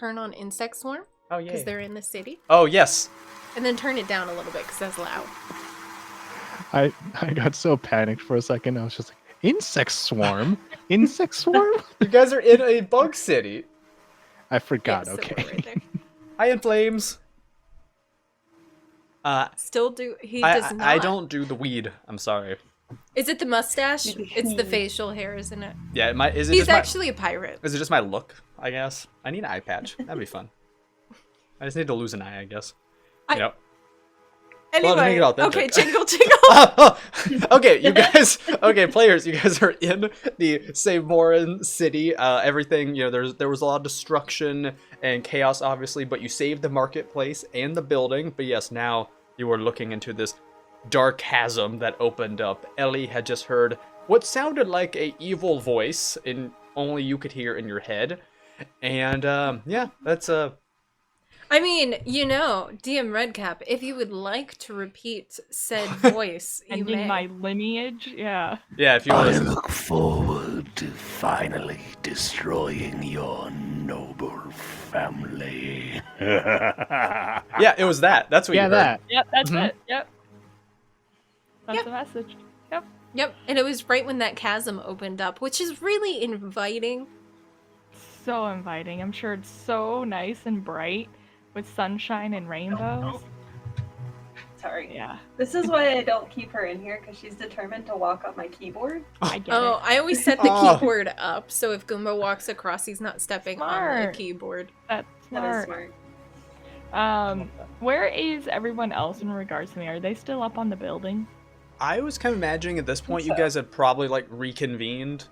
turn on insect swarm. Oh, yeah. Because they're in the city. Oh, yes. And then turn it down a little bit because that's loud. I got so panicked for a second. I was just like, insect swarm? Insect swarm? You guys are in a bug city. I forgot, So okay. we're right there. I in flames. Still do. He does not. I don't do the weed. I'm sorry. Is it the mustache? It's the facial hair, isn't it? Yeah, is it He's just actually a pirate. Is it just my look, I guess? I need an eye patch. That'd be fun. I just need to lose an eye, I guess. You know. Anyway, Well, make it okay, authentic. jingle, jingle. Okay, you guys. Okay, players, you guys are in the Samoran city. Everything, you know, there was a lot of destruction and chaos, obviously, but you saved the marketplace and the building. But yes, now you are looking into this dark chasm that opened up. Ellie had just heard what sounded like a evil voice, in only you could hear in your head, and yeah, that's I mean, you know, DM Redcap, if you would like to repeat said voice, you Ending may. my lineage, yeah. Yeah, if you want I to. look forward to finally destroying your noble family. Yeah, it was that. That's what you Yeah, heard. that. Yep, that's Mhm. it. Yep. That's Yep. the message. Yep. Yep, and it was right when that chasm opened up, which is really inviting. So inviting. I'm sure it's so nice and bright with sunshine and rainbows. Sorry. Yeah. This is why I don't keep her in here, because she's determined to walk on my keyboard. I get Oh, it. I always set the Oh. keyboard up, so if Goomba walks across, he's not stepping on the Smart. keyboard. That's That is smart. smart. Where is everyone else in regards to me? Are they still up on the building? I was kind of imagining at this point you guys had probably like reconvened,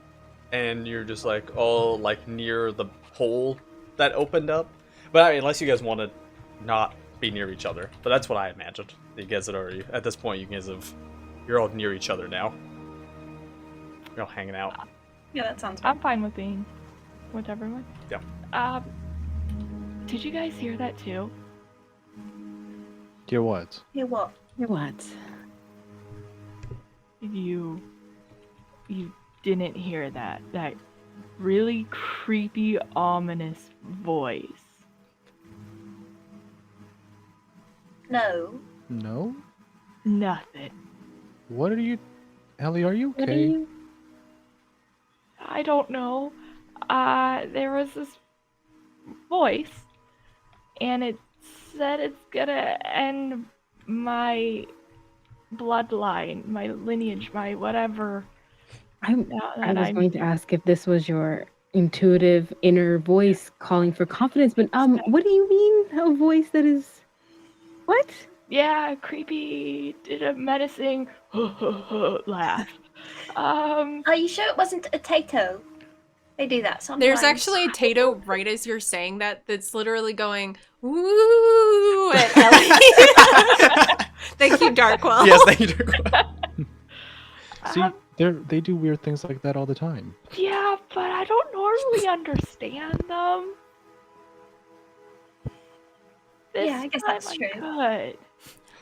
and you're just like all like near the hole that opened up. But I mean, unless you guys want to not be near each other, but that's what I imagined. You guys had already at this point. You're all near each other now. You're all hanging out. Yeah, that sounds I'm good. fine with being with everyone. Yeah. Did you guys hear that too? Dear what? Hey, what? What? You didn't hear that really creepy, ominous voice. No. No? Nothing. What are you... Ellie, are you What are okay? you? I don't know. There was this voice, and it said it's gonna end my bloodline, my lineage, my whatever. I was going to ask if this was your intuitive inner voice calling for confidence, but what do you mean a voice that is... What? Yeah, creepy, did a menacing laugh. Are you sure it wasn't a Tato? They do that sometimes. There's actually a Tato right as you're saying that that's literally going, woo, at Ellie. Thank you, Darkwell. Yes, thank you. See, they do weird things like that all the time. Yeah, but I don't normally understand them. This Yeah, I guess time that's I true. could.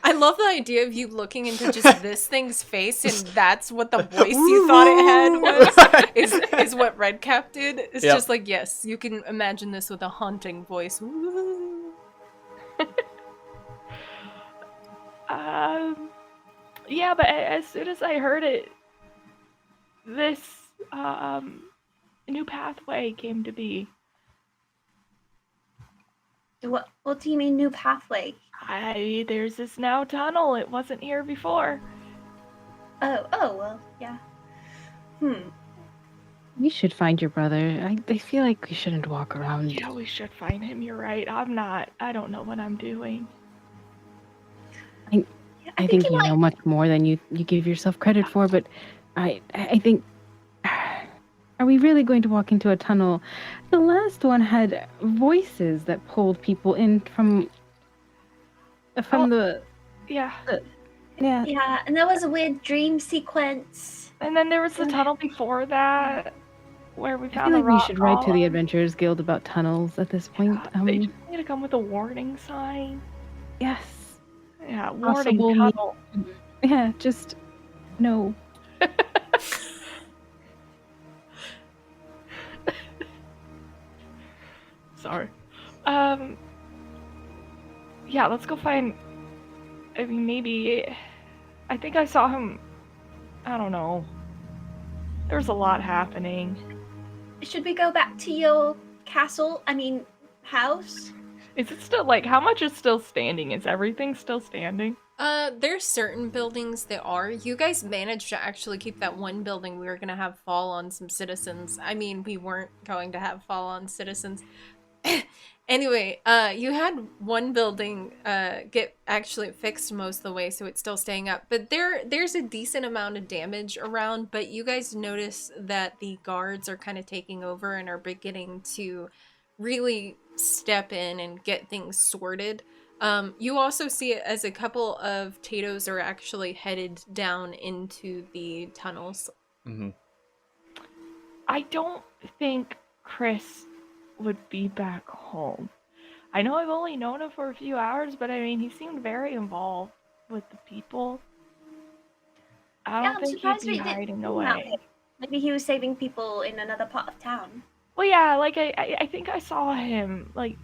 I love the idea of you looking into just this thing's face, and that's what the voice you thought it had was. Is what Redcap did. It's Yep. just like, yes, you can imagine this with a haunting voice. Woo. Yeah, but as soon as I heard it, this new pathway came to be. What do you mean new pathway? There's this now tunnel. It wasn't here before. Oh, well, yeah. We should find your brother. I feel like we shouldn't walk around. Yeah, we should find him. You're right. I don't know what I'm doing. I think you know much more than you give yourself credit for, but I think... Are we really going to walk into a tunnel? The last one had voices that pulled people in from the... Yeah. Yeah. Yeah, and there was a weird dream sequence. And then there was the tunnel before that, where we I found feel the like we rock should write to the column. Adventurers Guild about tunnels at this point. They just need to come with a warning sign. Yes. Yeah, warning Possible tunnel. Yeah, just... No. Sorry. Yeah, let's go find. I mean, maybe. I think I saw him. I don't know. There's a lot happening. Should we go back to your castle? I mean, house? Is it still like how much is still standing? Is everything still standing? There's certain buildings that are. You guys managed to actually keep that one building we were gonna have fall on some citizens. I mean, we weren't going to have fall on citizens. Anyway, you had one building get actually fixed most of the way, so it's still staying up. But there's a decent amount of damage around, but you guys notice that the guards are kind of taking over and are beginning to really step in and get things sorted. You also see it as a couple of Tatos are actually headed down into the tunnels. Mm-hmm. I don't think Chris would be back home. I know I've only known him for a few hours, but I mean, he seemed very involved with the people. I don't think he'd be hiding away. Maybe he was saving people in another part of town. Well, yeah, like I think I saw him like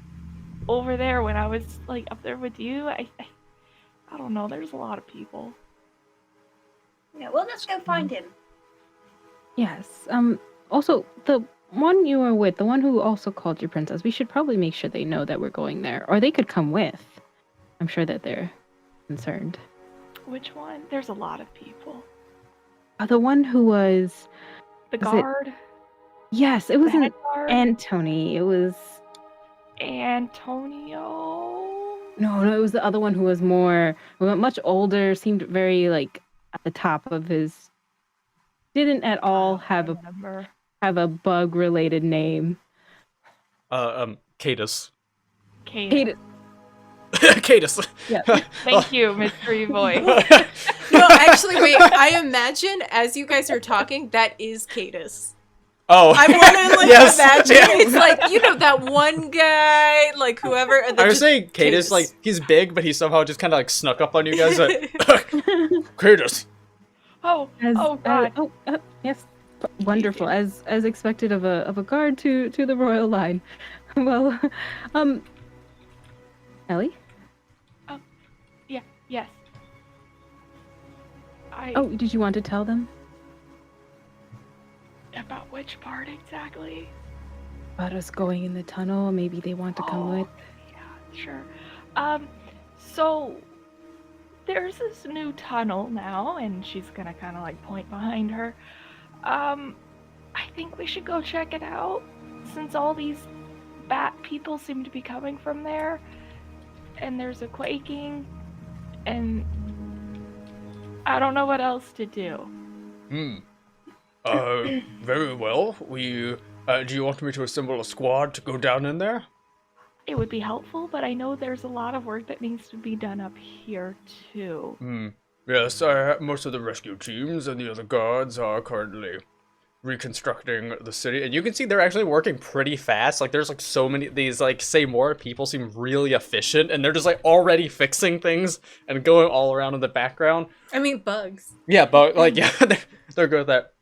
over there when I was like up there with you. I don't know. There's a lot of people. Yeah, well, let's go find him. Yes. Also, the one you were with, the one who also called you princess, we should probably make sure they know that we're going there. Or they could come with. I'm sure that they're concerned. Which one? There's a lot of people. The one who was... The guard? Yes, it wasn't guard? Antony. It was... Antonio? No, it was the other one who was much older, seemed very, like, at the top of his... Didn't at all have a bug-related name. Cadus. Cadus. Cadus. Yeah. Thank you, mystery voice. No, actually, wait. I imagine as you guys are talking, that is Cadus. Oh. I want to like Yes. imagine Yeah. it's like that one guy, like whoever. I was saying Cadus, like he's big, but he somehow just kind of like snuck up on you guys. Like, Cadus. Oh, God. Yes. Wonderful, as expected of a guard to the royal line. Well, Ellie? Yes. Oh, did you want to tell them? About which part exactly? About us going in the tunnel, maybe they want to come with. Yeah, sure. So there's this new tunnel now, and she's gonna kind of like point behind her. I think we should go check it out, since all these bat people seem to be coming from there, and there's a quaking, and I don't know what else to do. Very well. Do you want me to assemble a squad to go down in there? It would be helpful, but I know there's a lot of work that needs to be done up here, too. Yes, most of the rescue teams and the other guards are currently reconstructing the city. And you can see they're actually working pretty fast. Like, there's, like, so many... These, like, say more people seem really efficient. And they're just, like, already fixing things and going all around in the background. I mean, bugs. Yeah, but, like, yeah, they're good at that.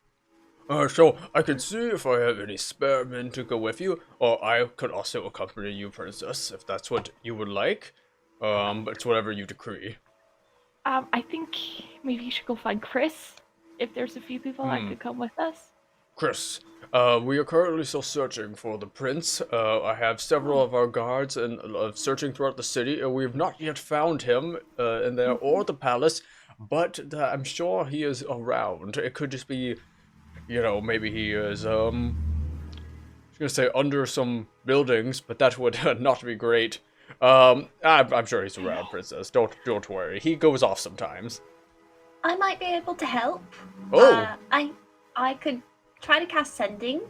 So, I could see if I have any spare men to go with you, or I could also accompany you, princess, if that's what you would like. But it's whatever you decree. I think maybe you should go find Chris, if there's a few people that could come with us. Chris, we are currently still searching for the prince. I have several of our guards and searching throughout the city, and we have not yet found him in there or the palace, but I'm sure he is around. It could just be... You know, maybe he is, I was gonna say under some buildings, but that would not be great. I'm sure he's around, princess. Don't worry. He goes off sometimes. I might be able to help. Oh! I could try to cast Sending.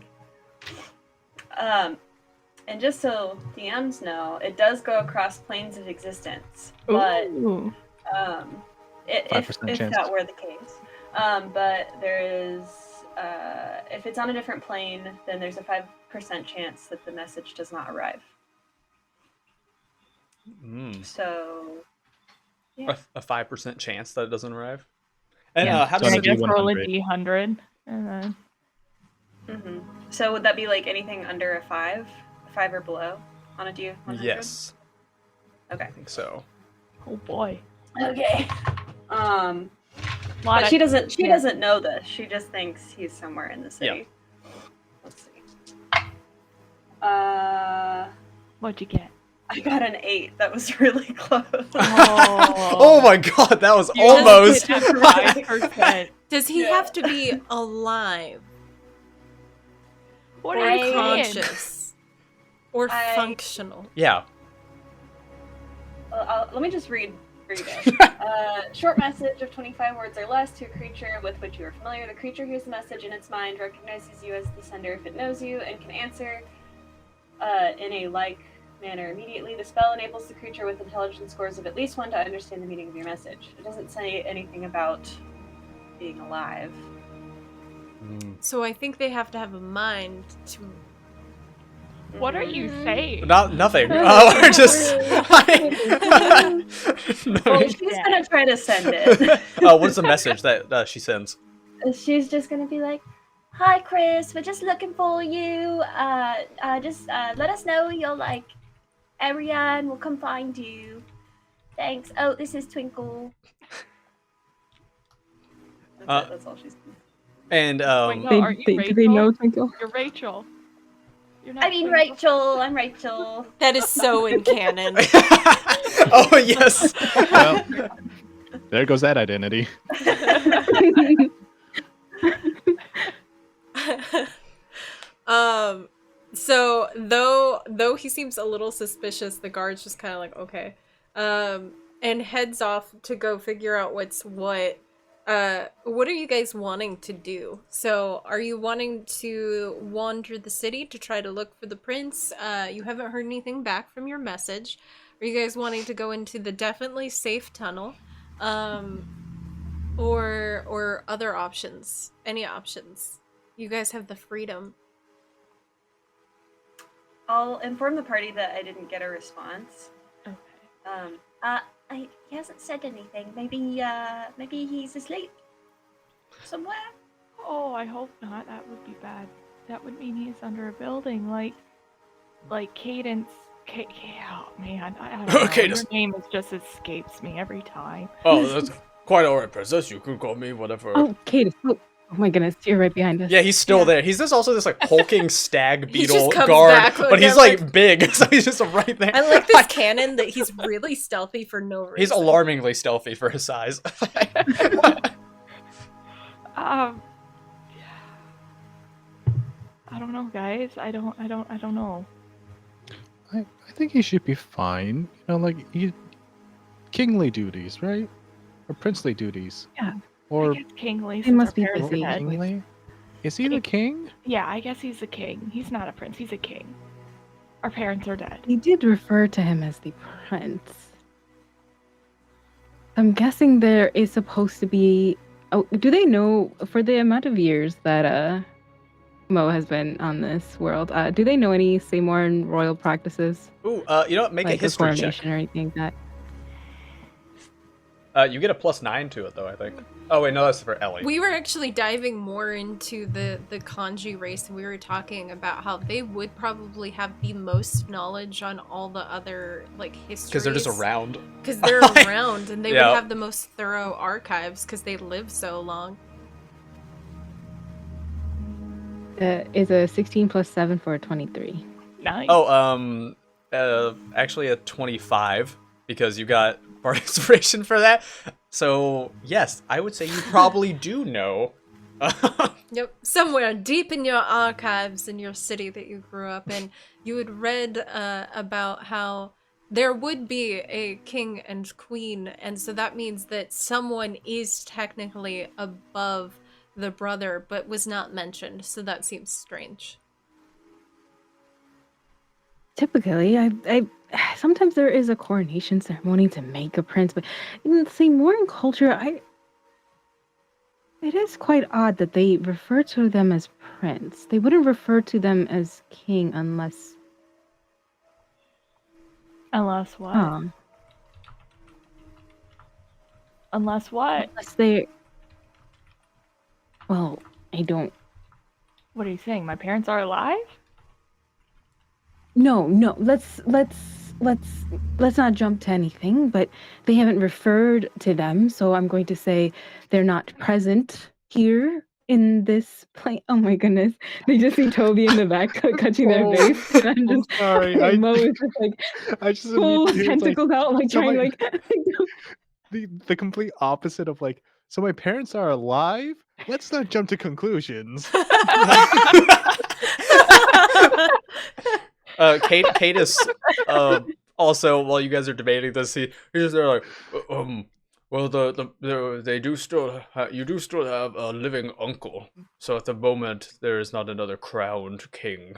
And just so DMs know, it does go across planes of existence. But, if that were the case. But there is... if it's on a different plane, then there's a 5% chance that the message does not arrive. So, yeah. A 5% chance that it doesn't arrive? And Yeah. how So does I it guess do? roll a D100, and then... So would that be like anything under a 5? 5 or below on a D100? Yes. Okay. I think so. Oh boy. Okay. Lot But of- she doesn't yeah. doesn't know this. She just thinks he's somewhere in the city. Let's see. What'd you get? I got an 8. That was really close. Oh my god, that was You almost. hit a 5%. Does he Yeah. have to be alive What or are you saying? conscious or I- functional? Yeah. Let me just read it. Short message of 25 words or less to a creature with which you are familiar. The creature hears the message in its mind, recognizes you as the sender if it knows you, and can answer in a like manner immediately. The spell enables the creature with intelligence scores of at least 1 to understand the meaning of your message. It doesn't say anything about being alive. So I think they have to have a mind to. What are you saying? Nothing. We're just. Well, she's gonna try to send it. What's the message that she sends? She's just gonna be like, "Hi, Chris. We're just looking for you. Just let us know your area, and we'll come find you. Thanks. Oh, this is Twinkle." That's all she's doing. And Wait, no, aren't you do they know Twinkle? You're Rachel. You're not I mean, Twinkle. Rachel. I'm Rachel. That is so in canon. oh yes. Well, there goes that identity. So though he seems a little suspicious, the guard's just kind of like, okay, and heads off to go figure out what's what. What are you guys wanting to do? So are you wanting to wander the city to try to look for the prince? You haven't heard anything back from your message. Are you guys wanting to go into the definitely safe tunnel? Or other options? Any options? You guys have the freedom. I'll inform the party that I didn't get a response. Okay. He hasn't said anything. Maybe he's asleep somewhere. Oh, I hope not. That would be bad. That would mean he's under a building, like Cadence. Oh man, I don't know. Cadence. Your name just escapes me every time. Oh, that's quite alright, princess. You can call me whatever. Oh, Kate. Oh my goodness, you're right behind us. Yeah, he's still there. He's just also this hulking stag He just beetle comes guard, back but he's again, big, so he's just right there. I like this canon that he's really stealthy for no reason. He's alarmingly stealthy for his size. I don't know, guys. I don't know. I think he should be fine. Kingly duties, right? Or princely duties. Yeah. Or I guess kingly. He since must our be parents are busy. dead. kingly? Is he the king? Yeah, I guess he's a king. He's not a prince. He's a king. Our parents are dead. He did refer to him as the prince. I'm guessing there is supposed to be. Oh, do they know for the amount of years that Mo has been on this world? Do they know any Seymour royal practices, Ooh, you know what? Make a like a history check. coronation or anything like that? You get a +9 to it, though, I think. Oh, wait, no, that's for Ellie. We were actually diving more into the kanji race, and we were talking about how they would probably have the most knowledge on all the other histories. Because they're just around. Because they're around, and they Yeah. would have the most thorough archives because they live so long. Is a 16 plus 7 for a 23. Nice. Oh, actually a 25, because you got Bard Inspiration for that. So, yes, I would say you probably do know. Yep, somewhere deep in your archives in your city that you grew up in, you had read about how there would be a king and queen, and so that means that someone is technically above the brother, but was not mentioned, so that seems strange. Typically, I sometimes there is a coronation ceremony to make a prince, but in the Seymourian culture, it is quite odd that they refer to them as prince. They wouldn't refer to them as king unless Unless what? Unless what? unless they. Well, I don't. What are you saying? My parents are alive? No. Let's let's not jump to anything, but they haven't referred to them, so I'm going to say they're not present here in this plane. Oh my goodness. They just see Toby in the back touching their Oh, face. And I'm I'm just sorry. like, Mo is just like I just full immediately was like, tentacles out, like so trying my- like the complete opposite of like, so my parents are alive? Let's not jump to conclusions. Kate is also, while you guys are debating this, he's just there like, well, they do still you do still have a living uncle, so at the moment there is not another crowned king.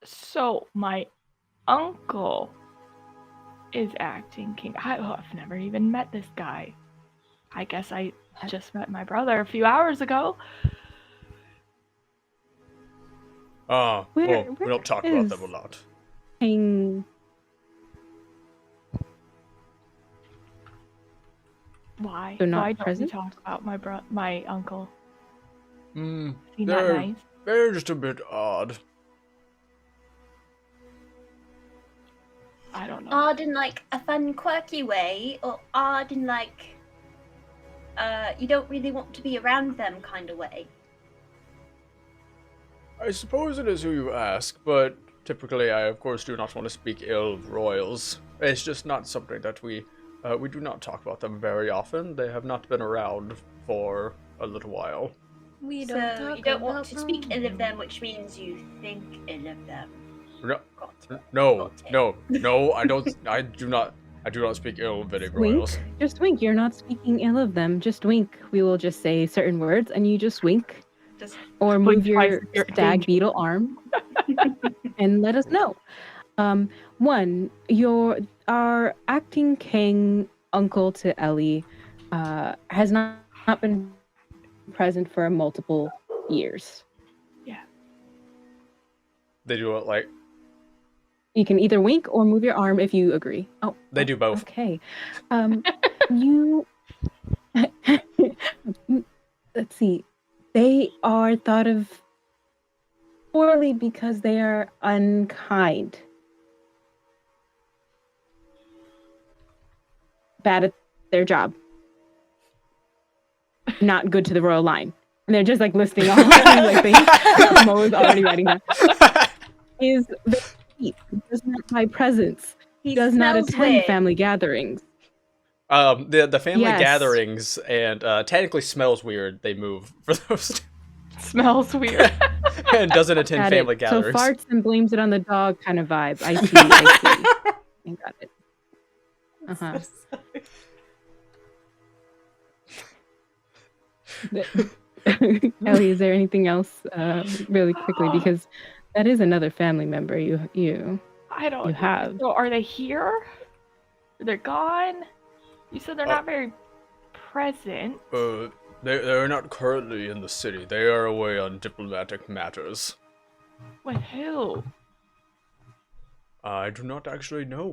So my uncle is acting king. I've never even met this guy. I guess I just met my brother a few hours ago. Well, Where we don't talk about them a is lot. King. Why? They're not Why don't we present? talk about my uncle? Hmm, Is he not they're nice? they're just a bit odd. I don't know. Odd in like a fun, quirky way, or odd in like you don't really want to be around them kind of way? I suppose it is who you ask, but typically I of course do not want to speak ill of royals. It's just not something that we do not talk about them very often. They have not been around for a little while. We So don't talk you don't want about to speak ill of them, royals. which means you think ill of them. No, Got it. no, I don't. I do not speak ill of any royals. Wink. Just wink. You're not speaking ill of them. Just wink. We will just say certain words and you just wink. Just Or Blink move twice your if you're stag dangerous. beetle arm and let us know. One, our acting king uncle to Ellie has not been present for multiple years. They do it like You can either wink or move your arm if you agree. Oh, they do both. okay. You let's see. They are thought of poorly because they are unkind. Bad at their job. Not good to the royal line. And they're just like listing all like things. Mo is already writing down. Is very cheap. Does not buy presents. he Does not smells attend weird. family gatherings. The family Yes. gatherings and technically smells weird. They move for those Smells weird. and doesn't attend Got it. family gatherings. So farts and blames it on the dog kind of vibe. I see. I got it. Uh-huh. Ellie, is there anything else really quickly? Because that is another family member you I don't You have. So are they here? They're gone? You said they're not very present. They're not currently in the city. They are away on diplomatic matters. With who? I do not actually know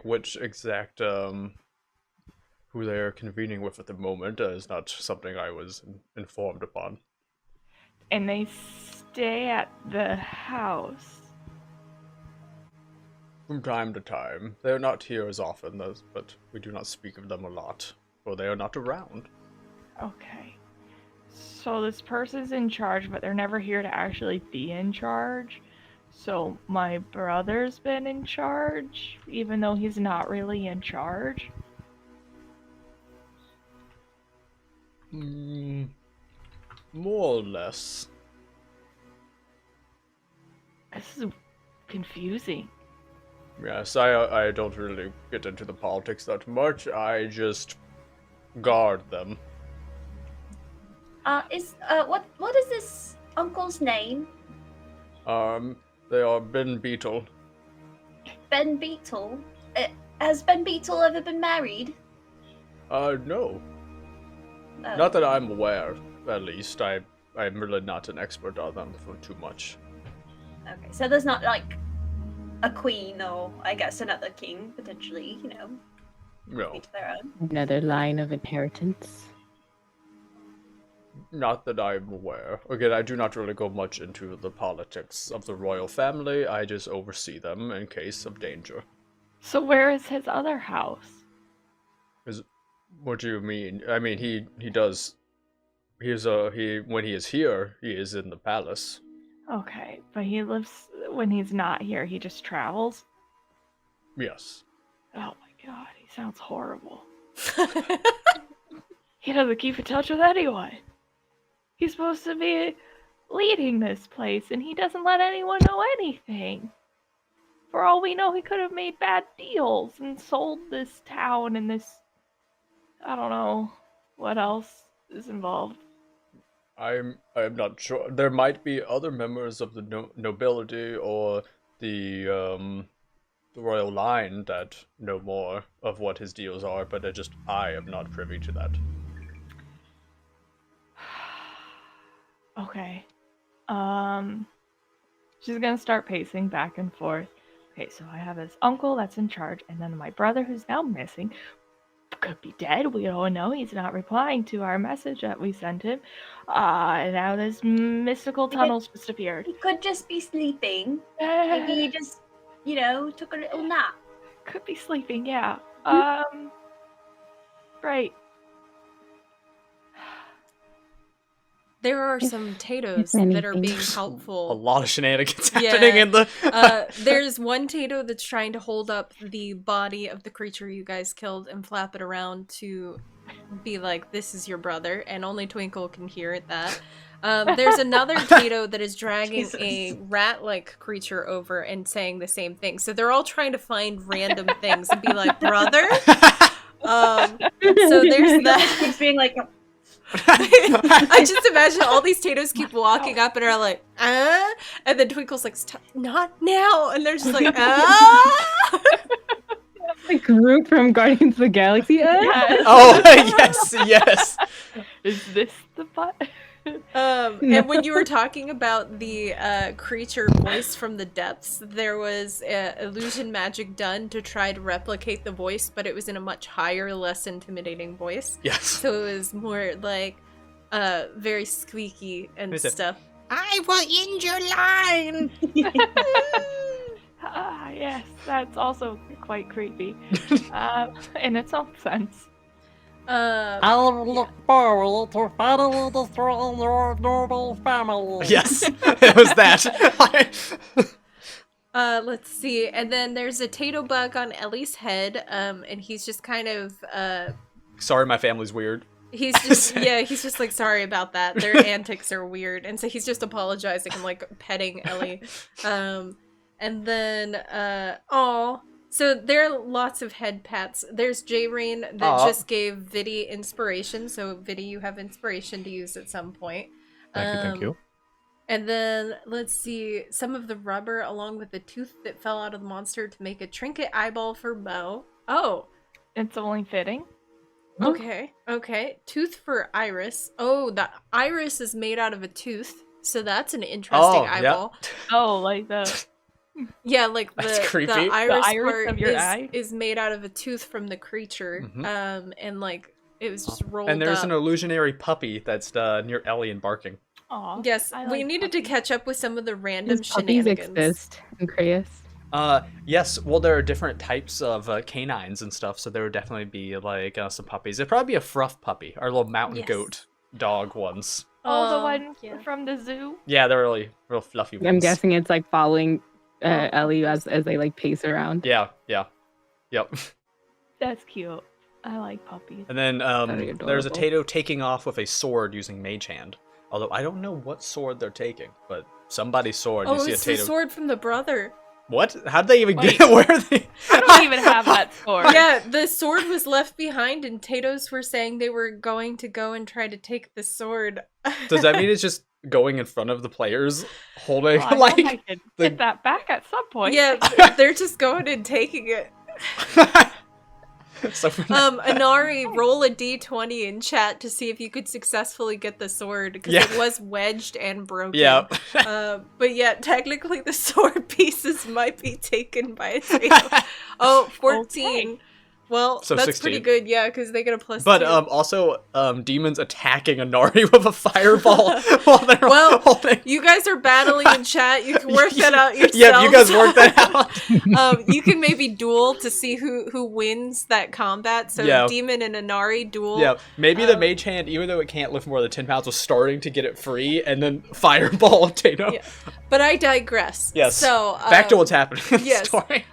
which exact who they are convening with at the moment. Is not something I was informed upon. And they stay at the house. From time to time, they are not here as often, but we do not speak of them a lot, for they are not around. Okay. So this person's in charge, but they're never here to actually be in charge. So my brother's been in charge, even though he's not really in charge. More or less. This is confusing. Yes, I don't really get into the politics that much. I just guard them. What is this uncle's name? They are Ben Beetle. Ben Beetle. Has Ben Beetle ever been married? No. Not that I'm aware, at least. I'm really not an expert on them for too much. Okay, so there's not like a queen or I guess another king potentially, No. each their own. another line of inheritance. Not that I'm aware. Again, I do not really go much into the politics of the royal family. I just oversee them in case of danger. So where is his other house? What do you mean? I mean, he does. When he is here, he is in the palace. Okay, but he lives when he's not here. He just travels. Yes. Oh my god, he sounds horrible. He doesn't keep in touch with anyone. He's supposed to be leading this place, and he doesn't let anyone know anything. For all we know, he could have made bad deals and sold this town and this. I don't know what else is involved. I'm not sure. There might be other members of the nobility or the royal line that know more of what his deals are, but I am not privy to that. Okay. She's gonna start pacing back and forth. Okay, so I have his uncle that's in charge, and then my brother who's now missing. Could be dead, we don't know. He's not replying to our message that we sent him. And now this mystical tunnel's just appeared. He could just be sleeping. Maybe he just, took a little nap. Could be sleeping, yeah. Right. There are some potatoes If that are being anything. helpful. A lot of shenanigans Yeah. happening in the. There's one Tato that's trying to hold up the body of the creature you guys killed and flap it around to be like, this is your brother, and only Twinkle can hear that. There's another Tato that is dragging a rat-like creature over and saying the same thing. So they're all trying to find random things and be like, brother? So there's that. He's being like, I just imagine all these Tatos keep walking up and are like, and then Twinkle's like, not now, and they're just like, The group from Guardians of the Galaxy. Yes. Oh yes. Is this the butt? And when you were talking about the creature voice from the depths, there was illusion magic done to try to replicate the voice, but it was in a much higher, less intimidating voice. Yes. So it was more like very squeaky and Who's it? stuff. I will end your line. Ah, yes, that's also quite creepy. In its own sense. I'll look forward to finally destroying your noble family. Yes, it was that. Let's see. And then there's a Tato bug on Ellie's head, and he's just kind of Sorry, my family's weird. he's just like, sorry about that. Their antics are weird. And so he's just apologizing and like petting Ellie. And then so there are lots of head pats. There's J-Rain that just gave Viddy inspiration. So Viddy, you have inspiration to use at some point. Thank you. And then let's see, some of the rubber along with the tooth that fell out of the monster to make a trinket eyeball for Mo. Oh, It's only fitting. okay. Tooth for Iris. Oh, the iris is made out of a tooth. So that's an interesting Oh, eyeball. Oh, like the. Yeah, like That's the creepy. the iris, iris part of your eye? is made out of a tooth from the creature. Mhm. And like it was just rolled And there's up. an illusionary puppy that's near Ellie and barking. Aw, Yes, I we like needed to puppies. catch up with some of the random These puppies shenanigans. exist in Creus. Yes, well, there are different types of canines and stuff, so there would definitely be like some puppies. It'd probably be a fruff puppy, our little mountain Yes. goat dog ones. Oh, the one yeah. from the zoo? Yeah, they're really real fluffy ones. I'm guessing it's like following Ellie as they like pace around. Yeah, yep. That's cute. I like puppies. And then Very there's a adorable. Tato taking off with a sword using Mage Hand. Although I don't know what sword they're taking, but somebody's sword. Oh, you see it's a the Tato. sword from the brother. What? How did they even Wait. get? Where are they? I don't even have that sword. Yeah, the sword was left behind, and Tatos were saying they were going to go and try to take the sword. Does that mean it's just going in front of the players, holding Well, I like? know I could the- get that back at some point. Yeah, they're just going and taking it. So Inari, roll a d20 in chat to see if you could successfully get the sword, because Yeah. it was wedged and broken. yeah. But yeah, technically the sword pieces might be taken by a Tato. Oh, 14. Okay. Well, So that's 16. pretty good, yeah, because they get a plus But 2. also demons attacking Anari with a fireball while they're Well, holding. you guys are battling in chat. You can work that out yourselves. Yeah, you guys work that out. You can maybe duel to see who wins that combat. So Yeah. Demon and Anari duel. Yeah, maybe the mage hand, even though it can't lift more than 10 pounds, was starting to get it free, and then fireball Tato. Yeah. But I digress. Yes. So back to what's happening in yes. the story.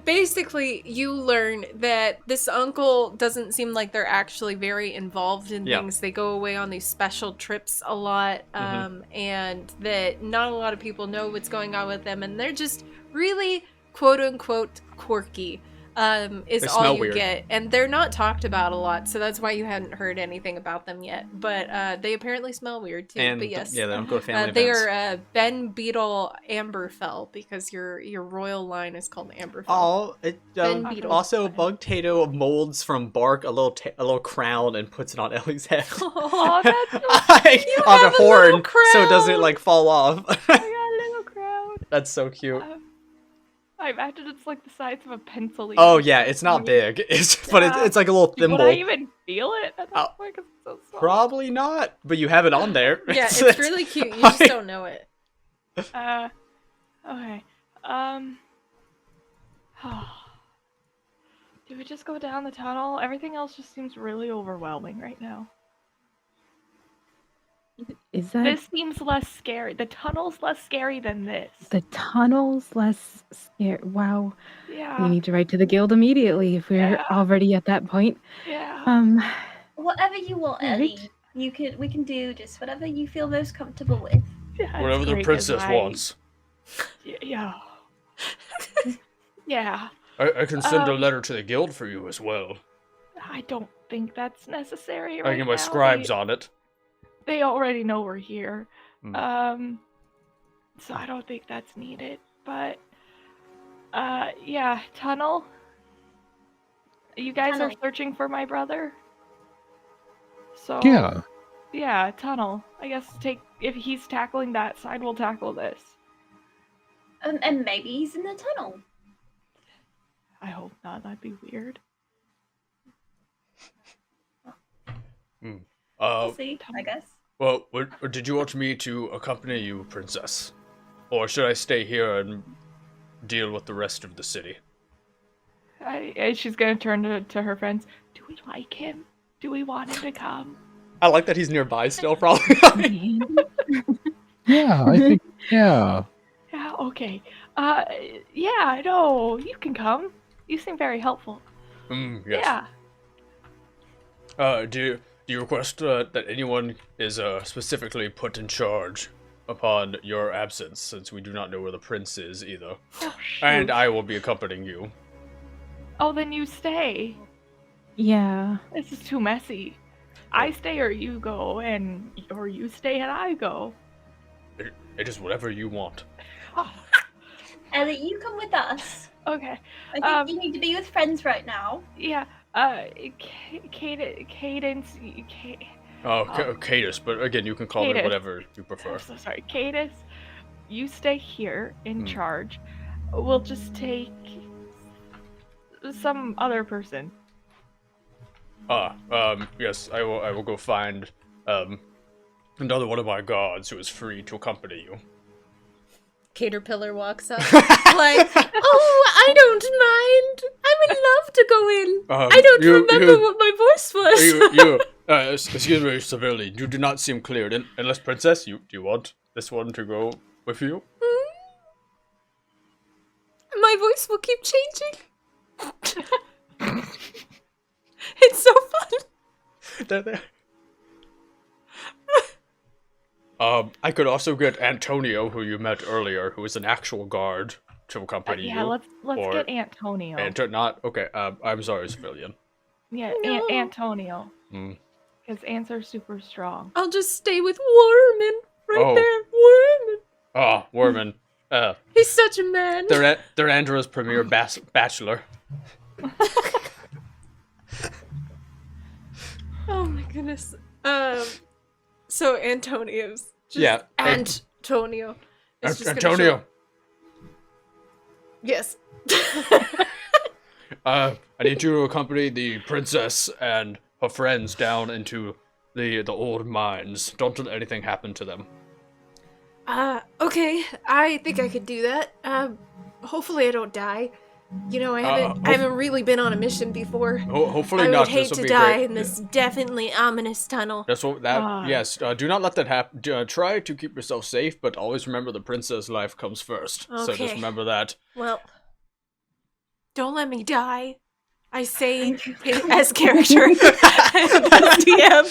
Basically, you learn that this uncle doesn't seem like they're actually very involved in Yeah. things. They go away on these special trips a lot, and that not a lot of people know what's going on with them, and they're just really quote unquote quirky. Is They all smell you weird. get, and they're not talked about a lot, so that's why you hadn't heard anything about them yet. But they apparently smell weird too. And but yes, yeah, they don't go to family they events. are Ben Beetle Amberfell because your royal line is called Amberfell. Oh, it Ben Beetle. also Bug Tato molds from bark a little crown and puts it on Ellie's head. Oh, that's so on have a a horn, little so it doesn't crown. like fall off. I got a little crowd. That's so cute. I imagine it's like the size of a pencil. Oh yeah, it's not big. But it's like a little thimble. Would I even feel it at Oh, that point? 'Cause it's so small. Probably not, but you have it on there. Yeah, it's really cute. You just don't know it. Okay. Do we just go down the tunnel? Everything else just seems really overwhelming right now. Is that This seems less scary. The tunnel's less scary than this. the tunnel's less scary? Wow. We Yeah. need to write to the guild immediately if we're Yeah. already at that point. Yeah. Whatever you want, Right. Ellie. We can do just whatever you feel most comfortable with. Yeah, Whatever it's the great 'cause princess wants. Yeah. Yeah. I can send a Um, letter to the guild for you as well. I don't think that's necessary I right can get my now. scribes on it. They already know we're here. Hmm. So I don't think that's needed. But yeah, tunnel. You guys are Tunnel. searching for my brother? So Yeah. yeah, tunnel. I guess if he's tackling that side, we'll tackle this. And maybe he's in the tunnel. I hope not, that'd be weird. We'll see, I guess. Well, did you want me to accompany you, princess? Or should I stay here and deal with the rest of the city? And she's gonna turn to her friends. Do we like him? Do we want him to come? I like that he's nearby still, probably. Yeah, I think, yeah. Yeah, okay. Yeah, no, you can come. You seem very helpful. Yes. Yeah. Do you request that anyone is specifically put in charge upon your absence, since we do not know where the prince is either? Oh, shoot. And I will be accompanying you. Oh, then you stay. Yeah. This is too messy. I stay or you go, or you stay and I go. It is whatever you want. Oh, Ellie, you come with us. okay. I think you need to be with friends right now. Yeah. Cadence. Cadus, but again, you can call me Cadus. whatever you prefer. I'm so sorry, Cadus. You stay here in Hmm. charge. We'll just take some other person. Yes, I will go find, another one of my guards who is free to accompany you. Caterpillar walks up like, oh, I don't mind. I would love to go in. I don't remember what my voice was. Excuse me, severely, you do not seem clear. Unless, princess, do you want this one to go with you? My voice will keep changing. It's so fun. There. I could also get Antonio, who you met earlier, who is an actual guard, to accompany you. Yeah, let's or get Antonio. Okay, I'm sorry, civilian. Yeah, No. Antonio. Hmm. Because ants are super strong. I'll just stay with Worman right Oh. there. Worman. Worman. He's such a man. They're Andrew's premier bachelor. Oh my goodness. So Antonio's just Yeah. Antonio. is just gonna show Antonio. up. Yes. I need you to accompany the princess and her friends down into the old mines. Don't let anything happen to them. Okay. I think I could do that. Hopefully I don't die. You know, I haven't really been on a mission before. Hopefully I not. would hate This'll to be die great. in this definitely ominous tunnel. That's what that. Ah. Yes. Do not let that happen. Try to keep yourself safe, but always remember the princess' life comes first. So just Okay. remember that. Well, don't let me die. I say as character. That's DM.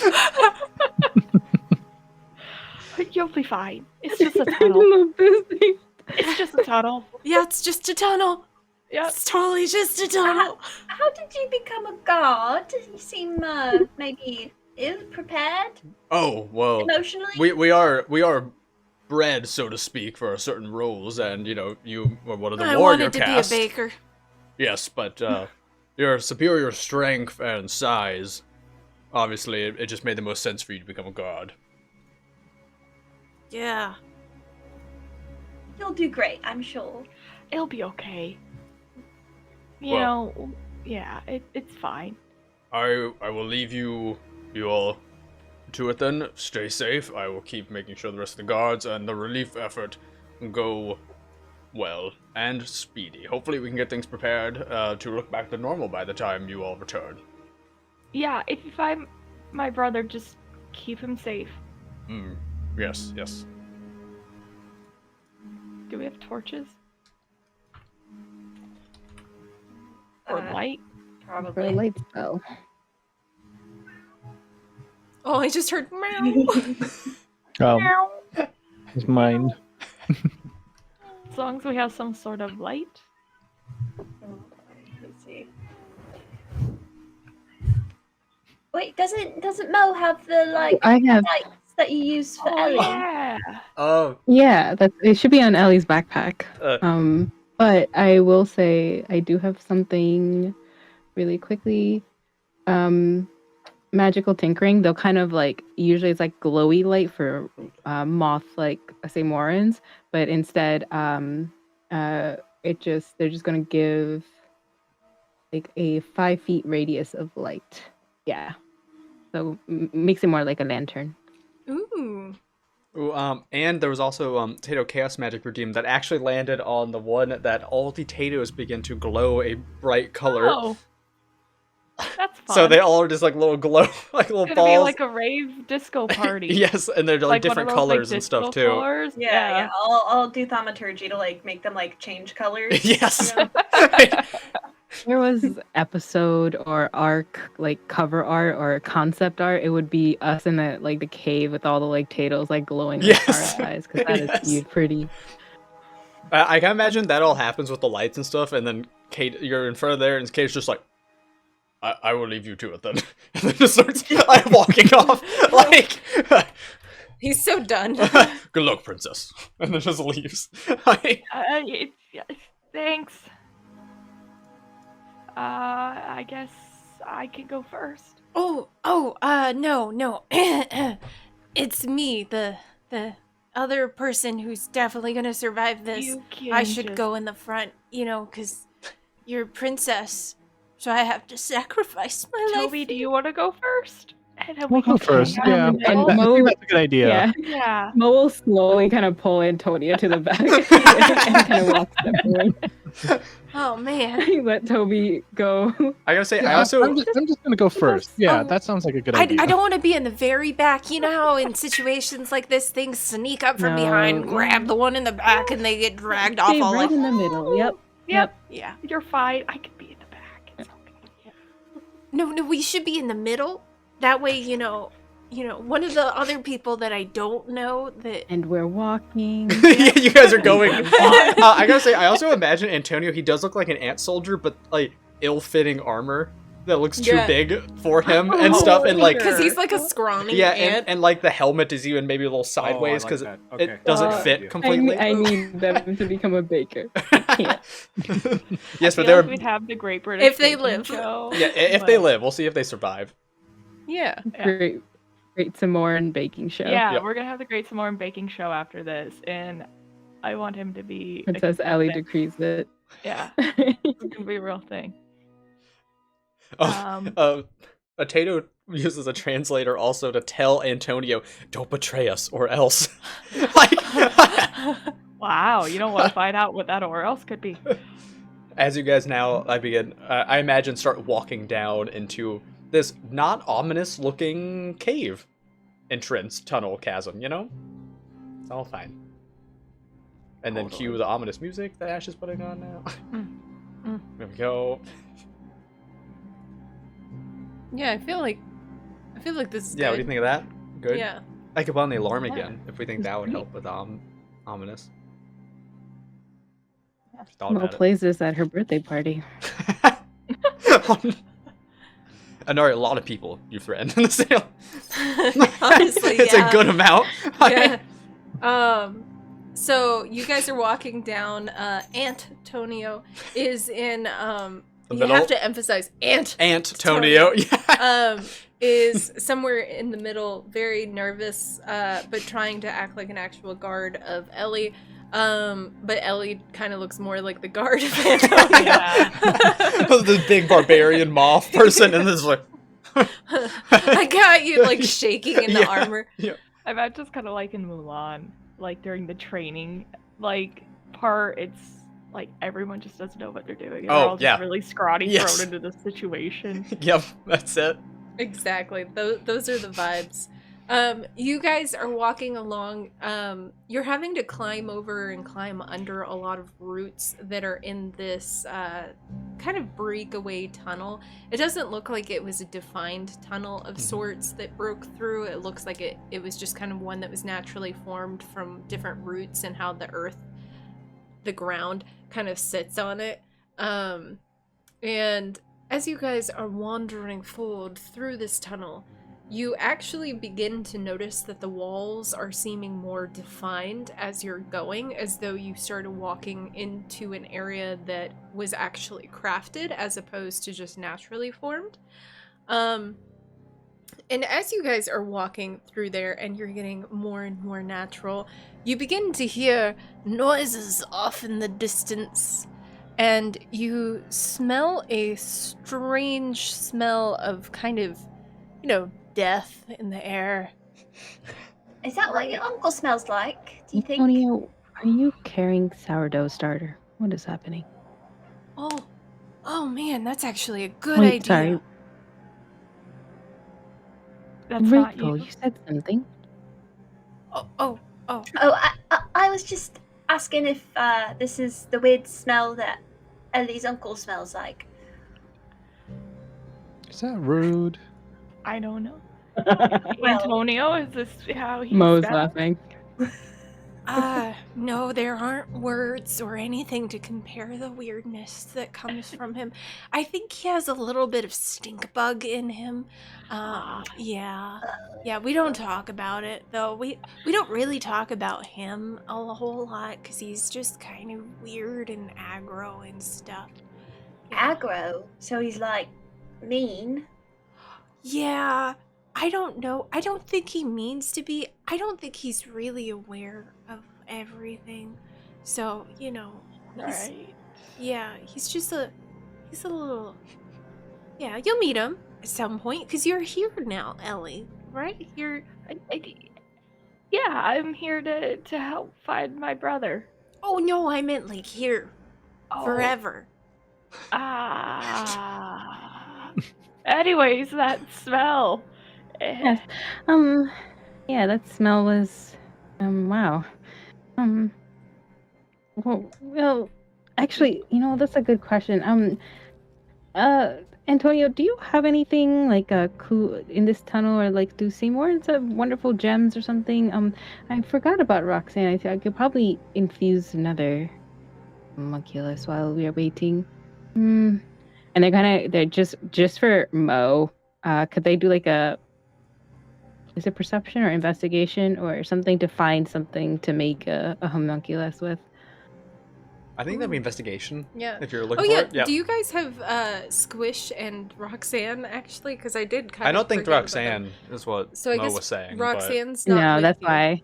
You'll be fine. It's just a I tunnel. love this thing. It's just a tunnel. Yeah, it's just a tunnel. Yep. It's totally just a tunnel. How did you become a god? You seem maybe ill-prepared Oh well. emotionally. We are bred, so to speak, for certain roles, and you were one of the I warrior wanted to caste. be a baker. Yes, but your superior strength and size, obviously, it just made the most sense for you to become a god. Yeah. You'll do great, I'm sure. It'll be okay. You Well- know, yeah, it's fine. I will leave you all to it then. Stay safe. I will keep making sure the rest of the guards and the relief effort go well and speedy. Hopefully we can get things prepared to look back to normal by the time you all return. Yeah, if I'm my brother, just keep him safe. Yes, yes. Do we have torches? Or light? For a Probably. light spell. Oh, I just heard meow. His mind. As long as we have some sort of light. Let's see. Wait, doesn't Mo have the I have. lights that you use for Oh Ellie? yeah. Oh, Yeah, it should be on Ellie's backpack. Uh. But I will say I do have something really quickly. Magical tinkering. They'll kind of usually it's like glowy light for moth like Samoans, but instead they're just gonna give like a 5 feet radius of light. Yeah. So makes it more like a lantern. Ooh. Ooh, and there was also Tato Chaos Magic Redeem that actually landed on the one that all the Tatos begin to glow a bright color. Oh. That's fun. So they all are just like little glow, like little It's gonna balls. be like a rave disco party. Yes, and they're like Like one different of those, colors like, and stuff disco too. colors. Yeah. I'll do thaumaturgy to make them change colors. Yes. You know? There was episode or arc cover art or concept art, it would be us in the cave with all the Tatos glowing Yes. our eyes because that is Yes. cute, pretty. I can imagine that all happens with the lights and stuff, and then Kate, you're in front of there, and Kate's just like, I will leave you to it then. And then just starts walking off. He's so done. Good luck, princess. And then just leaves. Thanks. I guess I can go first. No. It's me, the other person who's definitely gonna survive this. You can I should just- go in the front, because you're a princess, so I have to sacrifice my life. Toby, do you want to go first? And then We'll we go can first. hang out Yeah, in the I middle. think that's a good idea. Yeah. Yeah. Mo will slowly kind of pull Antonia to the back and kind of walk step forward. Oh man. Let Toby go. I gotta say, Yeah, I also I'm just gonna go first. Yeah, Oh. that sounds like a good I idea. don't want to be in the very back. You know how in situations like this, things sneak up from behind, No. grab the one in the back, and they get dragged off Stay all right like, in the middle. Yep. Yep. yeah. You're fine. I could be in the back. It's okay. No, we should be in the middle. That way, one of the other people that I don't know that. And we're walking. you guys are going. I gotta say, I also imagine Antonio. He does look like an ant soldier, but ill-fitting armor that looks too Yeah. big for him and stuff, and Because he's like a scrawny ant. and the helmet is even maybe a little sideways because it doesn't Uh, fit I completely. need them to become a baker. Yes, but I feel they're like we'd have the Great British If they Baking live. Show, yeah. If they but- live, we'll see if they survive. Yeah. Great Samoan baking show. Yeah, Yep. we're gonna have the Great Samoan Baking Show after this, and I want him to be. Princess Allie decrees it. Yeah, it's gonna be a real thing. Tato uses a translator also to tell Antonio, "Don't betray us, or else." Like, Wow, you don't want to find out what that or else could be. as you guys now, I imagine, start walking down into this not ominous looking cave entrance, tunnel, chasm. You know, it's all fine. And then cue the ominous music that Ash is putting on now. There we go. Yeah, I feel like this is Yeah, good. what do you think of that? Good? Yeah. I could put on the alarm again if we think that would help with ominous. Just thought Mo about it. plays this at her birthday party. I know a lot of people you threatened in the sale. Honestly, it's yeah. a good amount. Yeah. So you guys are walking down. Antonio is in. The You middle? have to emphasize Antonio. Yeah. Is somewhere in the middle, very nervous, but trying to act like an actual guard of Ellie. But Ellie kind of looks more like the guard of Antonio. The big barbarian moth person, and this is like. I got you, like shaking in the armor. Yeah. I'm just kind of like in Mulan, like during the training, like part. It's like everyone just doesn't know what they're doing. And they're all just really scrawny thrown into the situation. Yep, that's it. Exactly. Those are the vibes. You guys are walking along. You're having to climb over and climb under a lot of roots that are in this kind of breakaway tunnel. It doesn't look like it was a defined tunnel of sorts that broke through. It looks like it was just kind of one that was naturally formed from different roots and how the earth, the ground, kind of sits on it. And as you guys are wandering forward through this tunnel, you actually begin to notice that the walls are seeming more defined as you're going, as though you started walking into an area that was actually crafted as opposed to just naturally formed. And as you guys are walking through there and you're getting more and more natural, you begin to hear noises off in the distance. And you smell a strange smell of kind of, death in the air. Is that what your uncle smells like? Do you think? Antonio, are you carrying sourdough starter? What is happening? Oh man, that's actually a good Wait, idea. sorry. That's not Rachel, you. you said something. Oh, I was just asking if this is the weird smell that Ellie's uncle smells like. Is that rude? I don't know. Antonio, is this how he Mo's smells? laughing. No, there aren't words or anything to compare the weirdness that comes from him. I think he has a little bit of stink bug in him. Yeah, we don't talk about it, though. We don't really talk about him a whole lot, because he's just kind of weird and aggro and stuff. Aggro? So he's like mean? Yeah, I don't know. I don't think he means to be. I don't think he's really aware of everything. So, Right. he's a little. Yeah, you'll meet him at some point, because you're here now, Ellie, right? You're. Yeah, I'm here to help find my brother. Oh, no, I meant like here. Forever. Anyways, that smell. Yes. Yeah, that smell was wow. Well, actually, that's a good question. Antonio, do you have anything like a clue in this tunnel, or like do Seymour's wonderful gems or something? I forgot about Roxanne. I think I could probably infuse another homunculus while we are waiting. And they're just for Mo. Could they do like is it perception or investigation or something to find something to make a homunculus with? I think that'd be investigation. Yeah. If you're looking for it. Yeah. Do you guys have Squish and Roxanne, actually? Because I did kind of. I don't think forget about them. Roxanne is what So I Mo guess was saying. Roxanne's not. No, with that's you. why.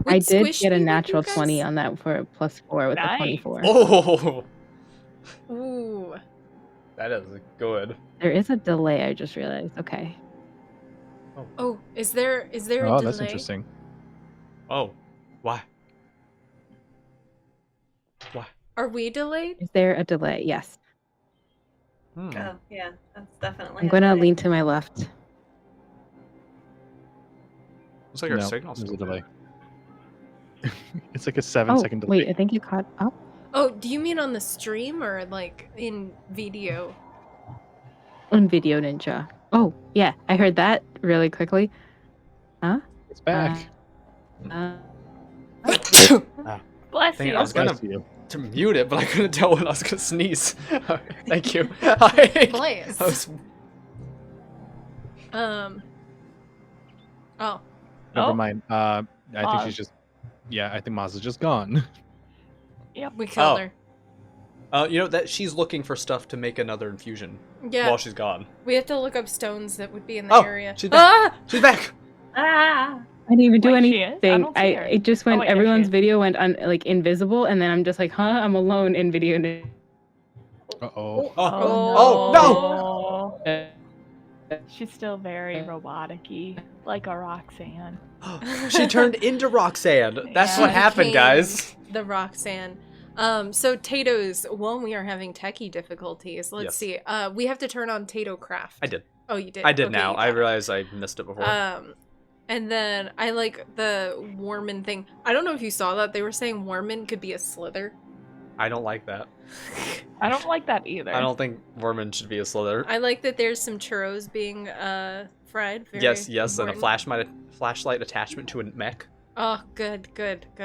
Would I did Squish get a be with natural you guys? 20 on that for a +4 with Nice. a 24. But... Oh. Ooh. That is good. There is a delay, I just realized. Okay. Oh, is there a delay? Oh, that's interesting. Oh, why? Why? Are we delayed? Is there a delay? Yes. Hmm. Oh, yeah, that's definitely. I'm a going to delay. lean to my left. Looks like our No, signal's there's a still delay. It's like a 7-second delay. Wait, I think you caught up. Oh, do you mean on the stream or like in video? On Video Ninja. Oh, yeah, I heard that really quickly. Huh? It's back. Bless Dang it, you. I was gonna Bless you. to mute it, but I couldn't tell when I was gonna sneeze. Thank you. I Blaze. was- Oh. Never Oh. mind. I think Maz. she's just. Yeah, I think Maz is just gone. We killed Oh. her. you know that she's looking for stuff to make another infusion Yeah. while she's gone. We have to look up stones that would be in the Oh, area. she's back. Ah! She's back. Ah! I didn't even do Wait, she is? I anything. don't see her. It just went. wait, there she Everyone's is. video went like invisible, and then I'm just like, huh? I'm alone in Video Ninja. Uh-oh. Oh, no. She's still very robotic-y, like a Roxanne. no! She turned into Roxanne. That's Yeah. what happened, Became guys. The Roxanne. So Tato's, when we are having techie difficulties, let's Yes. see. We have to turn on Tato Craft. I did. Oh, you did. I did Okay, now. you I got it. realized I missed it before. And then I like the Warman thing. I don't know if you saw that. They were saying Warman could be a slither. I don't like that. I don't like that either. I don't think Worman should be a slither. I like that there's some churros being fried. Very Yes, and a important. flashlight attachment to a mech. Oh, good.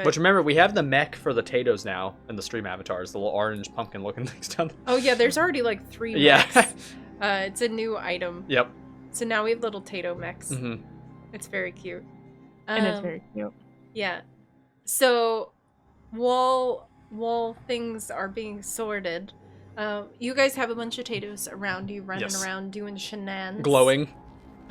Which remember, we have the mech for the Tatos now in the stream avatars, the little orange pumpkin looking things down there. Oh yeah, there's already like 3 Yeah. mechs. It's a new item. Yep. So now we have little Tato mechs. hmm It's very cute. And it's very cute. Yeah. So while things are being sorted, you guys have a bunch of Tatos around you running Yes. around doing shenanigans. Glowing,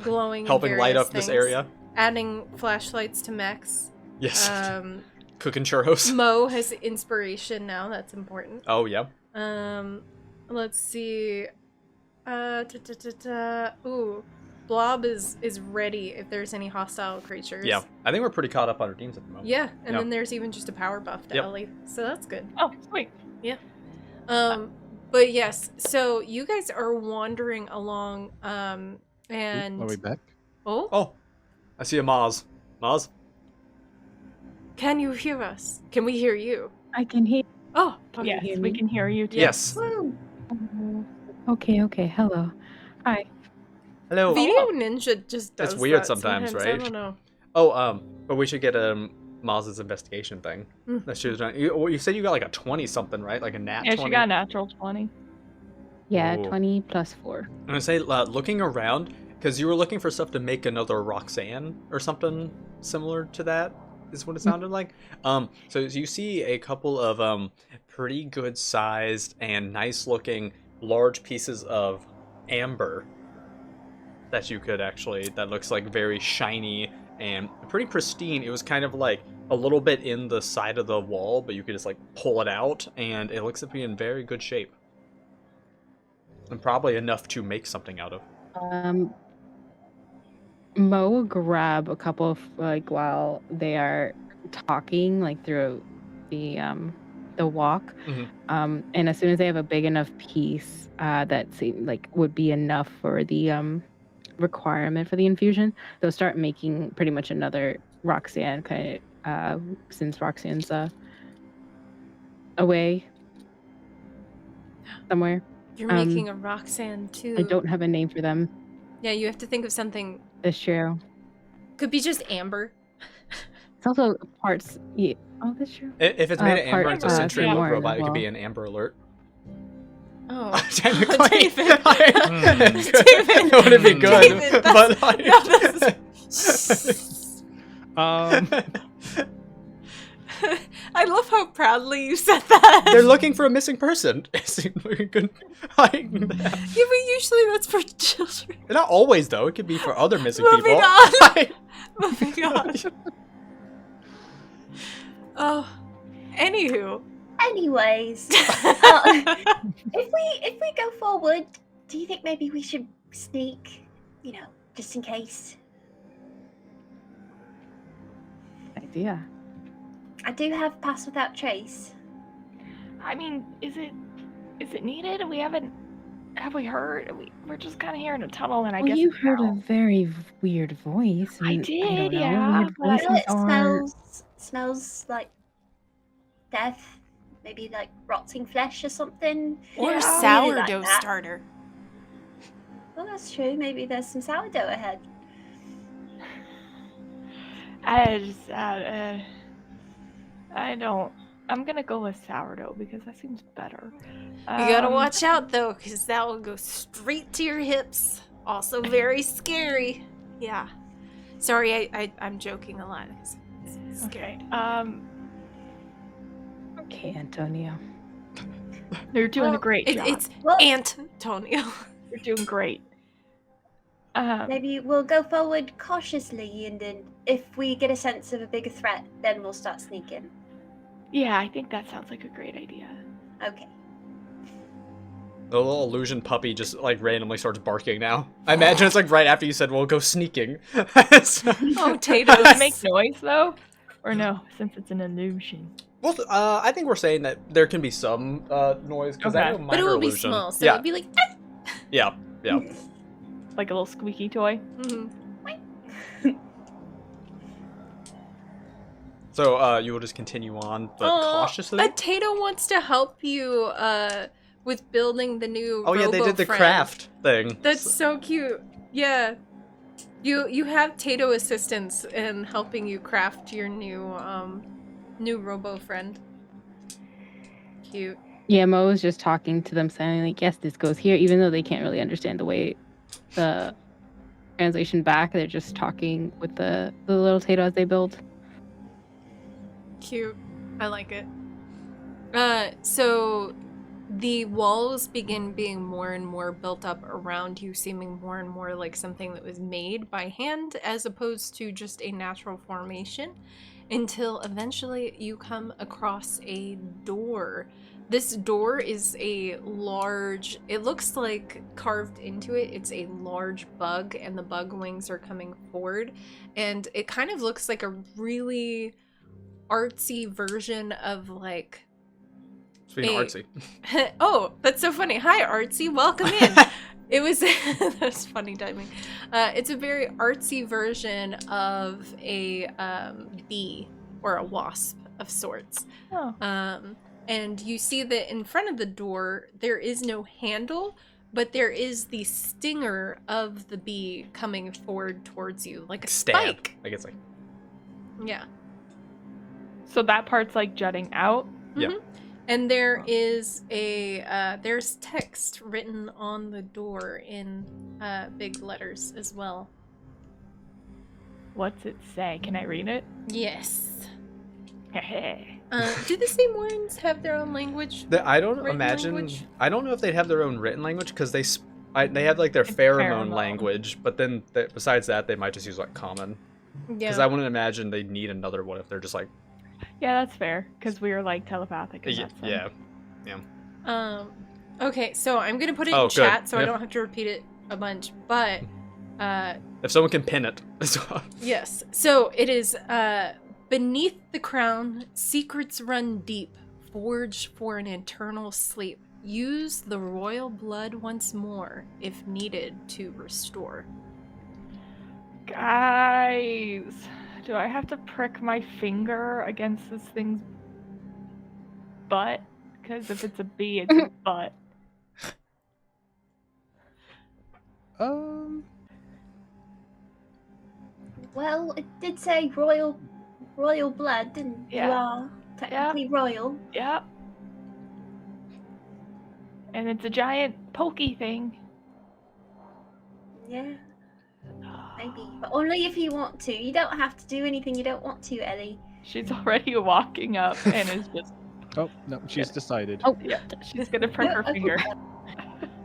Glowing. helping light various up this things, area. Adding flashlights to mechs. Yes. Um, Cooking churros. Mo has inspiration now. That's important. Oh, yeah. Let's see. Ooh, Blob is ready if there's any hostile creatures. Yeah. I think we're pretty caught up on our teams at the moment. Yeah, and Yeah. then there's even just a power buff to Yep. Ellie, so that's good. Oh, sweet. But yes, so you guys are wandering along, and Are we back? Oh, I see a Maz. Maz? can you hear us? Can we hear you? I can hear. Oh, Oh, Yes, you hear we me? can hear you too. Yes. Okay. Hello. Hi. Hello. Video Ninja just does. It's weird that sometimes, I right? don't know. Oh, but we should get Maz's investigation thing. Mm. That she was doing. You said you got like a 20 something, right? Like a nat Yeah, 20. she got a natural 20. Yeah, Ooh. 20 plus 4. I'm gonna say looking around because you were looking for stuff to make another Roxanne or something similar to that is what it sounded like. So you see a couple of pretty good sized and nice looking large pieces of amber that you could actually, that looks like very shiny and pretty pristine. It was kind of like a little bit in the side of the wall, but you could just like pull it out and it looks to be in very good shape. And probably enough to make something out of. Mo will grab a couple of while they are talking, like through the walk. Mhm. And as soon as they have a big enough piece that seem like would be enough for the requirement for the infusion, they'll start making pretty much another Roxanne kind of since Roxanne's away somewhere. You're making a Roxanne too. I don't have a name for them. Yeah, you have to think of something. This true. Could be just amber. It's also parts. Yeah. Oh, that's true. If it's made of amber, part, it's a sentry yeah. mode robot. as It could be well. an Amber Alert. Oh, Technically, David. it wouldn't be good, David, but I love how proudly you said that. they're looking for a missing person. It seemed like a good. Yeah, but usually that's for children. Not always though. It could be for other missing Moving people. on. Moving on. Oh, anywho, Anyways, if we go forward, do you think maybe we should sneak? You know, just in case. Idea. I do have pass without trace. I mean, is it needed? Have we heard? We're just kind of here in a tunnel, and I Well, guess you it's heard a now. very weird voice. I and did, I don't know. yeah, Weird but I- voices Well, it are. smells like death. Maybe like rotting flesh or something. Or Yeah, I really like sourdough that. starter. Well, that's true. Maybe there's some sourdough ahead. I don't. I'm gonna go with sourdough because that seems better. You gotta watch out though, because that will go straight to your hips. Also very scary. Yeah. Sorry, I'm joking a lot. It's scary. Okay. Okay, Antonio. You're doing a great job. It's Well, Antonio. You're doing great. maybe we'll go forward cautiously, and then if we get a sense of a bigger threat, then we'll start sneaking. Yeah, I think that sounds like a great idea. Okay. The little illusion puppy just like randomly starts barking now. I imagine it's like right after you said, "We'll go sneaking." So- Oh, Does Tatos. it make noise though, or no? Since it's an illusion. Well, I think we're saying that there can be some noise because I Okay. know But minor it will be illusion. small, so yeah, it'll be like. yeah, yeah. Like a little squeaky toy. Mhm. So you will just continue on, but cautiously. Tato wants to help you with building the new. Oh yeah, they did the Robo-friend. craft thing. That's so cute. Yeah. You have Tato assistance in helping you craft your new robo friend. Cute. Yeah, Mo was just talking to them, saying like, "Yes, this goes here," even though they can't really understand the way the translation back. They're just talking with the little Tato as they build. Cute. I like it. So the walls begin being more and more built up around you, seeming more and more like something that was made by hand as opposed to just a natural formation, until eventually you come across a door. This door is a large, it looks like carved into it, it's a large bug, and the bug wings are coming forward, and it kind of looks like a really artsy version of like Speaking of Hey. artsy. oh, that's so funny. Hi, Artsy. Welcome in. It was that's funny timing. It's a very artsy version of a bee or a wasp of sorts. Oh. And you see that in front of the door there is no handle, but there is the stinger of the bee coming forward towards you, like a Stab. spike. Like it's like Yeah. So that part's like jutting out. Yeah. And there is there's text written on the door in big letters as well. What's it say? Can I read it? Yes. Heh. Do the same ones have their own language? I don't Written imagine. language? I don't know if they'd have their own written language because they have like their It's pheromone pheromone. language, but then besides that, they might just use like common. Because Yeah. I wouldn't imagine they'd need another one if they're just like Yeah, that's fair. Because we are like telepathic. In that sense. yeah. Okay, so I'm gonna put it Oh, in good. chat so I Yeah. don't have to repeat it a bunch. But If someone can pin it. yes. So it is beneath the crown, secrets run deep, forged for an eternal sleep. Use the royal blood once more if needed to restore. Guys, do I have to prick my finger against this thing's butt? Because if it's a bee, it's a butt. Well, it did say royal blood, and Yeah. you are technically royal. Yep. And it's a giant pokey thing. Yeah, maybe, but only if you want to. You don't have to do anything you don't want to, Ellie. She's already walking up and is just, Oh no, she's decided. Oh, yeah, she's gonna prick her finger.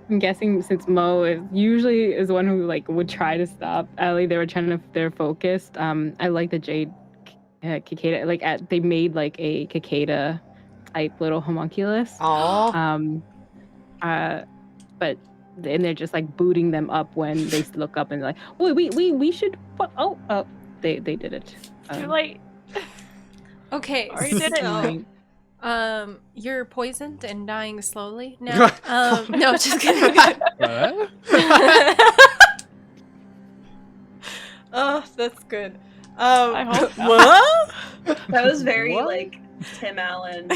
I'm guessing since Mo is the one who like would try to stop Ellie, they're focused. I like the Jade cicada. They made like a cicada type little homunculus. Aww. But and they're just like booting them up when they look up and like, we should. Oh, they did it. Too late. Okay, Already did it. so, you're poisoned and dying slowly now. No, just kidding. What? Oh, that's good. I hope not. What? That was very What? like Tim Allen.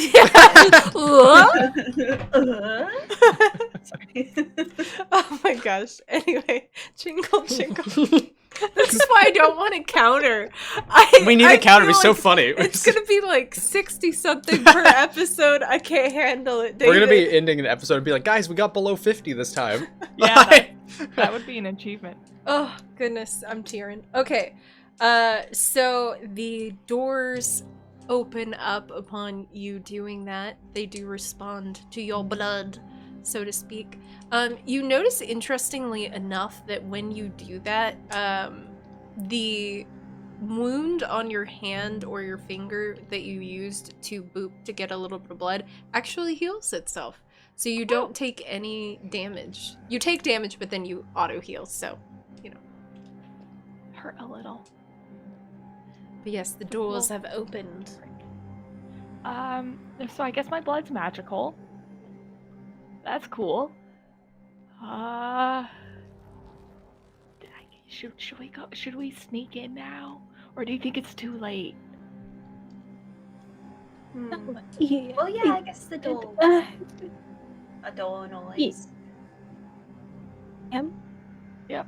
What? Sorry. Oh my gosh. Anyway, jingle jingle. This is why I don't want to counter. We need I a counter. feel It's so like funny. It's gonna be like 60 something per episode. I can't handle it. We're gonna be David. ending an episode and be like, guys, we got below 50 this time. Yeah, that would be an achievement. Oh goodness, I'm tearing. Okay, so the doors open up upon you doing that. They do respond to your blood, so to speak. You notice, interestingly enough, that when you do that, the wound on your hand or your finger that you used to boop to get a little bit of blood actually heals itself. So you don't take any damage. You take damage, but then you auto heal. So, you know. Hurt a little. But yes, the doors have opened. So I guess my blood's magical. That's cool. Should we go? Should we sneak in now, or do you think it's too late? Yeah. Well, yeah, I guess the door. Uh, A door noise. Yep.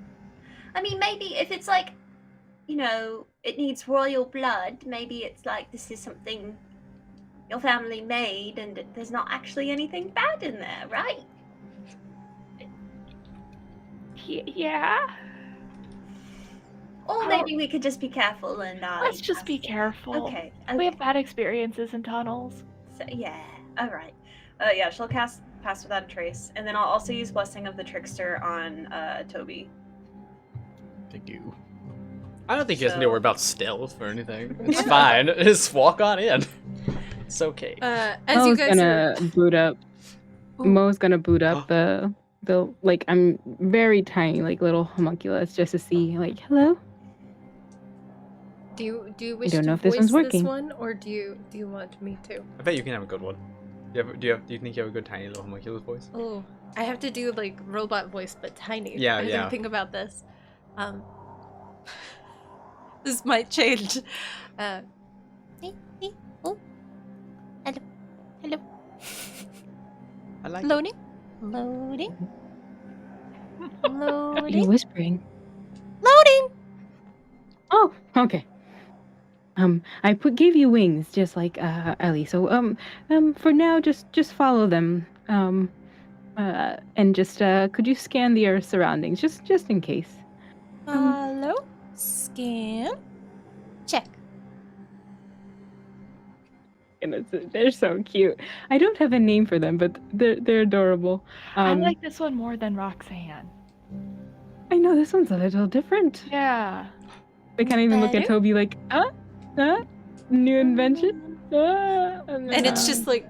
I mean, maybe if it's like, you know, it needs royal blood, maybe it's like this is something your family made and there's not actually anything bad in there, right? Yeah. Or I maybe we could just be careful and Let's just be careful. Okay. We have bad experiences in tunnels. So, yeah. All right. Yeah, she'll cast Pass Without a Trace, and then I'll also use Blessing of the Trickster on Toby. Thank you. I don't think you guys need to So- worry about stealth or anything. It's fine. Just walk on in. It's okay. As you Mo's guys gonna are... boot up. Ooh. Mo's gonna boot up the like I'm very tiny like little homunculus just to see like hello. Do you wish don't to know if this voice one's this working. one, or do you want me to? I bet you can have a good one. Do you think you have a good tiny little homunculus voice? Oh, I have to do like robot voice, but tiny. Yeah, I yeah. didn't think about this. This might change. Oh, hello. I like Loading. Loading. Loading. You're whispering. Loading. Oh, okay. I gave you wings just like Ellie. So for now just follow them. And just could you scan the earth surroundings just in case. Hello. Scan. Check. And they're so cute. I don't have a name for them, but they're adorable. I like this one more than Roxanne. I know this one's a little different. Yeah. They can't even look at Better? Toby like, new invention? And it's just like.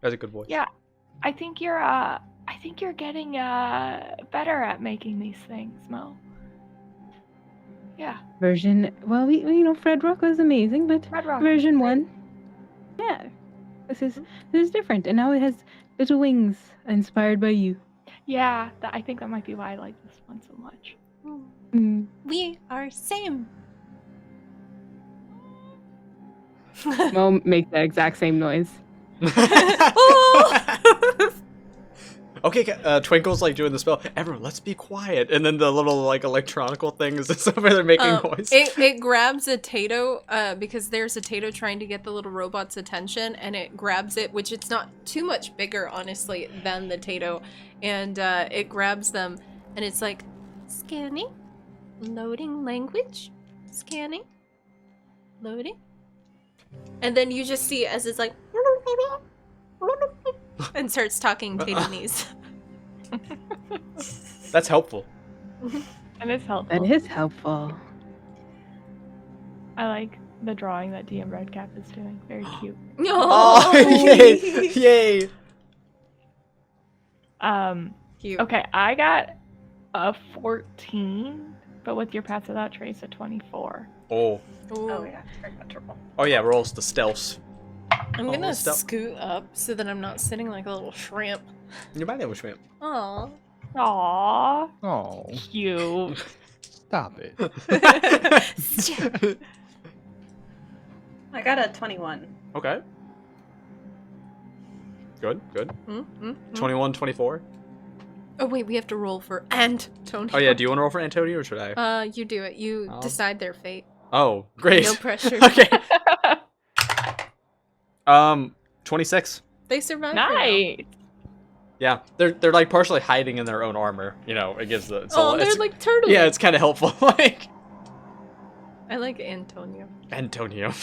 That's a good voice. Yeah. I think you're getting better at making these things, Mo. Yeah. version. Well, we Fred Rock was amazing, but Red Rock. version 1, yeah, this is different, and now it has little wings inspired by you. Yeah, I think that might be why I like this one so much. Mm. We are same. Mo makes the exact same noise. Okay, Twinkle's like doing the spell. Everyone, let's be quiet. And then the little like electronical thing is just over there making noise. It grabs a Tato because there's a Tato trying to get the little robot's attention, and it grabs it, which it's not too much bigger, honestly, than the Tato, and it grabs them, and it's like, scanning, loading language, scanning, loading, and then you just see as it's like, and starts talking Tatonese. That's helpful. And it's helpful. That is helpful. I like the drawing that DM Redcap is doing. Very cute. Oh, yay! Yay! Cute. Okay, I got a 14, but with your Paths Without Trace, a 24. Oh. Oh yeah, very much trouble. Oh yeah, rolls the stealth. I'm gonna Oh, stop. scoot up so that I'm not sitting like a little shrimp. You might have a shrimp. Aw. Aww, Oh, cute. stop it. I got a 21. Okay. Good, good. Mm. 21, 24. Oh wait, we have to roll for Antonio. Oh yeah, do you want to roll for Antonio or should I? You do it. You decide their fate. Oh, great. No pressure. Okay. 26. They survived. for now. Nice. Yeah, they're like partially hiding in their own armor. You know, it gives the. Oh, they're it's, like turtles. yeah, it's kind of helpful. Like I like Antonio. Antonio.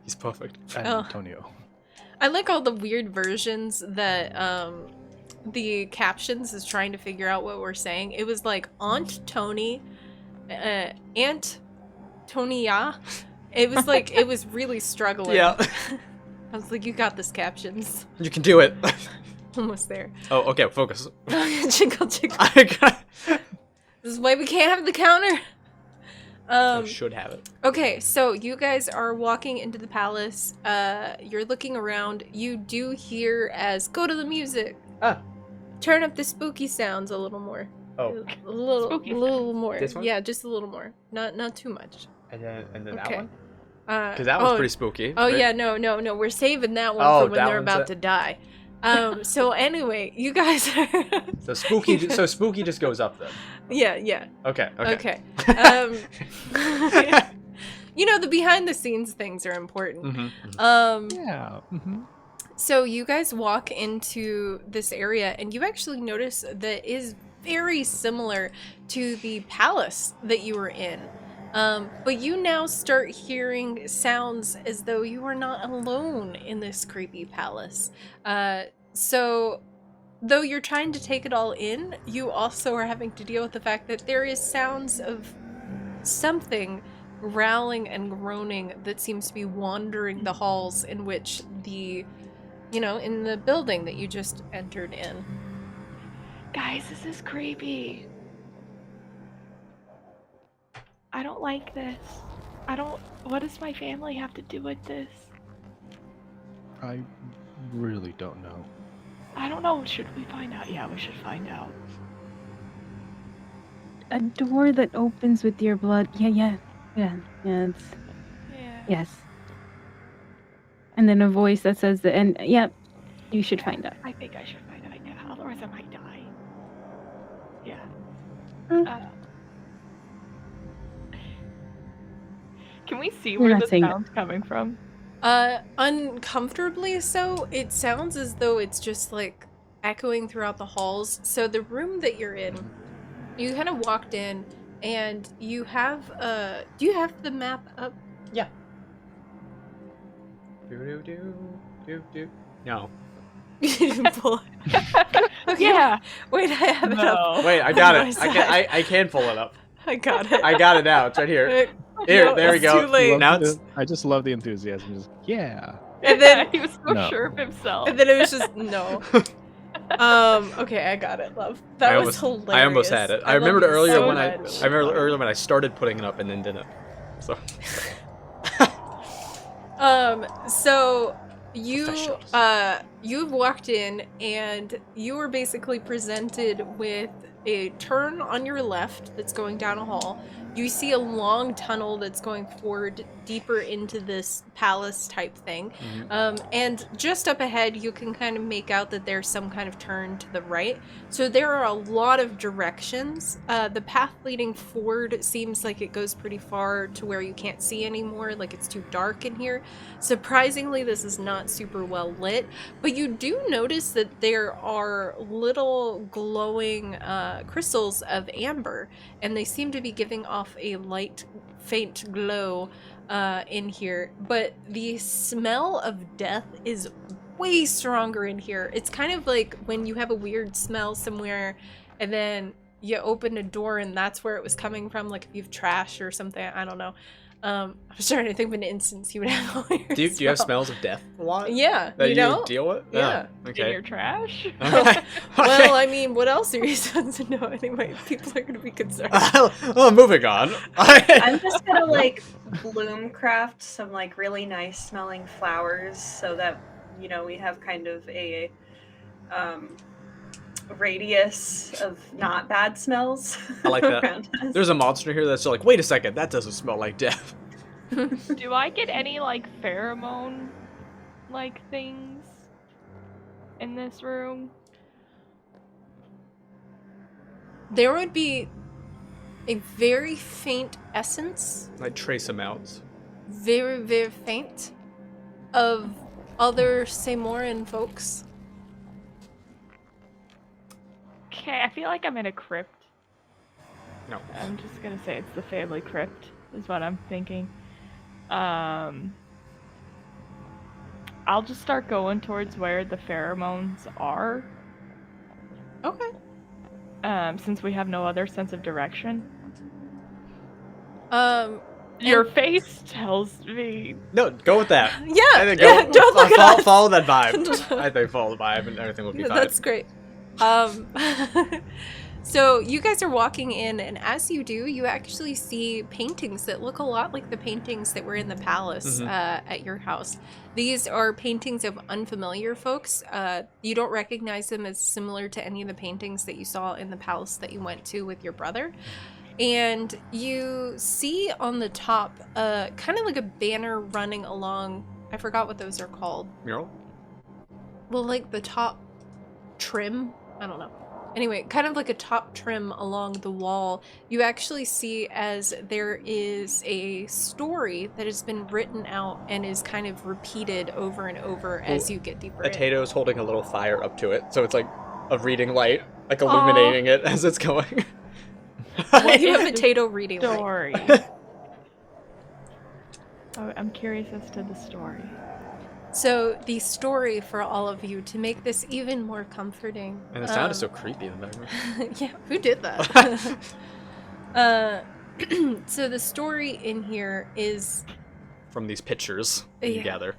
He's perfect. Antonio. I like all the weird versions that the captions is trying to figure out what we're saying. It was like Aunt Tony, Aunt Tonya. It was like it was really struggling. Yeah. I was like, you got this, captions. You can do it. Almost there. Oh, okay, focus. Jingle, jingle. I got. This is why we can't have the counter. I should have it. Okay, so you guys are walking into the palace. You're looking around. You do hear as go to the music. Ah. Turn up the spooky sounds a little more. Oh. A little more. This one? Yeah, just a little more. Not too much. And then that Okay. one. Because that one's pretty spooky. Oh right? yeah, no. We're saving that one Oh, for when that they're one's about it. to die. So anyway, you guys are. So spooky. So spooky just goes up then. Yeah. Okay. Okay. You know, the behind the scenes things are important. Mm-hmm. Yeah. So you guys walk into this area and you actually notice that is very similar to the palace that you were in. But you now start hearing sounds as though you are not alone in this creepy palace. So though you're trying to take it all in, you also are having to deal with the fact that there is sounds of something growling and groaning that seems to be wandering the halls in which in the building that you just entered in. Guys, this is creepy. I don't like this. What does my family have to do with this? I really don't know. I don't know. Should we find out? Yeah, we should find out. A door that opens with your blood. Yeah. It's yes. And then a voice that says that, and yeah, you should find out. I think I should find out. Yeah, otherwise I might die. Yeah. Mm. Can we see We're where not the saying that. sound's coming from? Uncomfortably so. It sounds as though it's just like echoing throughout the halls. So the room that you're in, you kind of walked in and you have do you have the map up? Yeah. No. You didn't pull it. Okay. Yeah. Wait, I have it up. Wait, I got On it. my I can pull it up. I got it. I got it now. It's right here. Here, No, there we it's go. too late. Now it's. I just love the enthusiasm. Just, yeah. And then he was so No. sure of himself. and then it was just no. Okay, I got it, love. That was hilarious. I almost had it. I love remembered you earlier so when much. I remember earlier when I started putting it up and then didn't. So. So you Professionals. you've walked in and you were basically presented with a turn on your left that's going down a hall. You see a long tunnel that's going forward deeper into this palace type thing. And just up ahead, you can kind of make out that there's some kind of turn to the right. So there are a lot of directions. The path leading forward seems like it goes pretty far to where you can't see anymore, like it's too dark in here. Surprisingly, this is not super well lit, but you do notice that there are little glowing crystals of amber, and they seem to be giving off a light, faint glow in here. But the smell of death is way stronger in here. It's kind of like when you have a weird smell somewhere and then you open a door and that's where it was coming from, like if you've trash or something, I don't know. I was trying to think of an instance you would have all your Do you have smell. smells of death a lot? Yeah, That you you know? deal with? Yeah. Oh, In okay. your trash? Okay. Well, I mean, what else are you supposed to know anyway? People are going to be concerned. Well, moving on. I'm just gonna like bloom craft some like really nice smelling flowers so that we have kind of a radius of not bad smells. I like that. around us. There's a monster here that's like, wait a second, that doesn't smell like death. Do I get any like pheromone like things in this room? There would be a very faint essence, Like trace amounts. very, very faint, of other Samoran folks. Okay, I feel like I'm in a crypt. No. I'm just gonna say it's the family crypt, is what I'm thinking. I'll just start going towards where the pheromones are, Okay. since we have no other sense of direction. And- Your face tells me. No, go with that. Yeah, I think yeah, don't look at us. follow that vibe. I think follow the vibe and everything will be Yeah, fine. that's great. So you guys are walking in, and as you do, you actually see paintings that look a lot like the paintings that were in the palace at your house. These are paintings of unfamiliar folks. You don't recognize them as similar to any of the paintings that you saw in the palace that you went to with your brother. And you see on the top, kind of like a banner running along. I forgot what those are called. Mural? Well, like the top trim. I don't know. Anyway, kind of like a top trim along the wall. You actually see as there is a story that has been written out and is kind of repeated over and over as you get deeper in. Potato's holding a little fire up to it, so it's like a reading light, like illuminating it as it's going. You have a potato reading light. Story. Oh, I'm curious as to the story. So the story for all of you, to make this even more comforting. And the sound is so creepy in the background. Yeah, who did that? So the story in here is From these pictures that you Yeah. gather.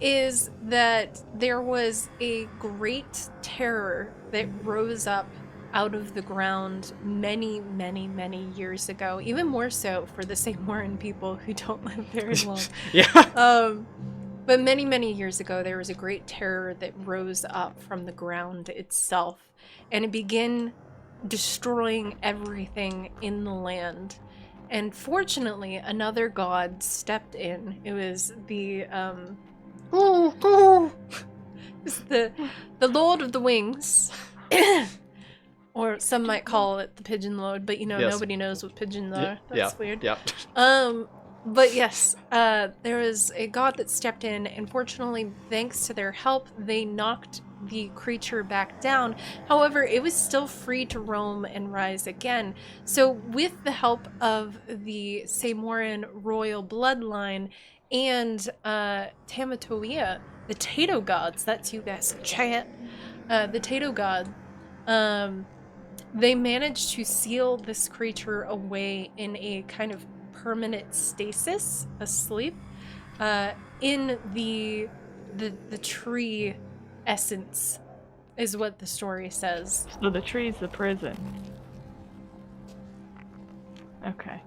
is that there was a great terror that rose up out of the ground many, many, many years ago. Even more so for the Samoran people who don't live very long. Yeah. But many, many years ago, there was a great terror that rose up from the ground itself, and it began destroying everything in the land. And fortunately, another god stepped in. It was the it's the Lord of the Wings, or some might call it the Pigeon Lord. But Yes. nobody knows what pigeons are. That's weird. Yeah. But yes, there was a god that stepped in, and fortunately, thanks to their help, they knocked the creature back down. However, it was still free to roam and rise again. So with the help of the Samoran royal bloodline and Tamatoia, the Tato gods, that's you guys chat, the Tato god, they managed to seal this creature away in a kind of permanent stasis, asleep, in the tree essence, is what the story says. So the tree's the prison. Okay.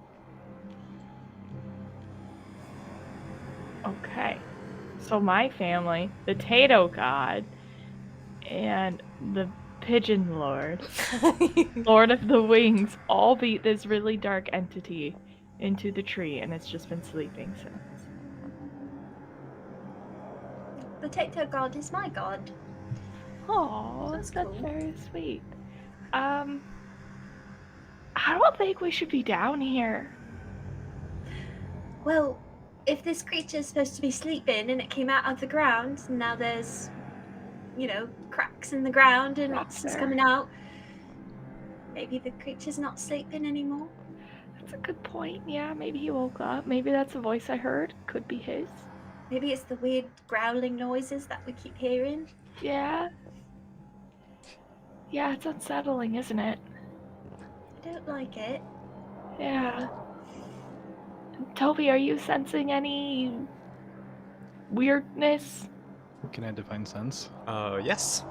Okay. So my family, the Tato God, and the Pigeon Lord, Lord of the Wings, all beat this really dark entity into the tree, and it's just been sleeping since. The Tato god is my god. Oh, That's that's cool. very sweet. I don't think we should be down here. Well, if this creature's supposed to be sleeping and it came out of the ground, and now there's, cracks in the ground and lots is Cracks. coming out, maybe the creature's not sleeping anymore. That's a good point. Yeah, maybe he woke up. Maybe that's a voice I heard. Could be his. Maybe it's the weird growling noises that we keep hearing. Yeah. Yeah, it's unsettling, isn't it? I don't like it. Yeah. Toby, are you sensing any weirdness? Can I divine sense? Yes.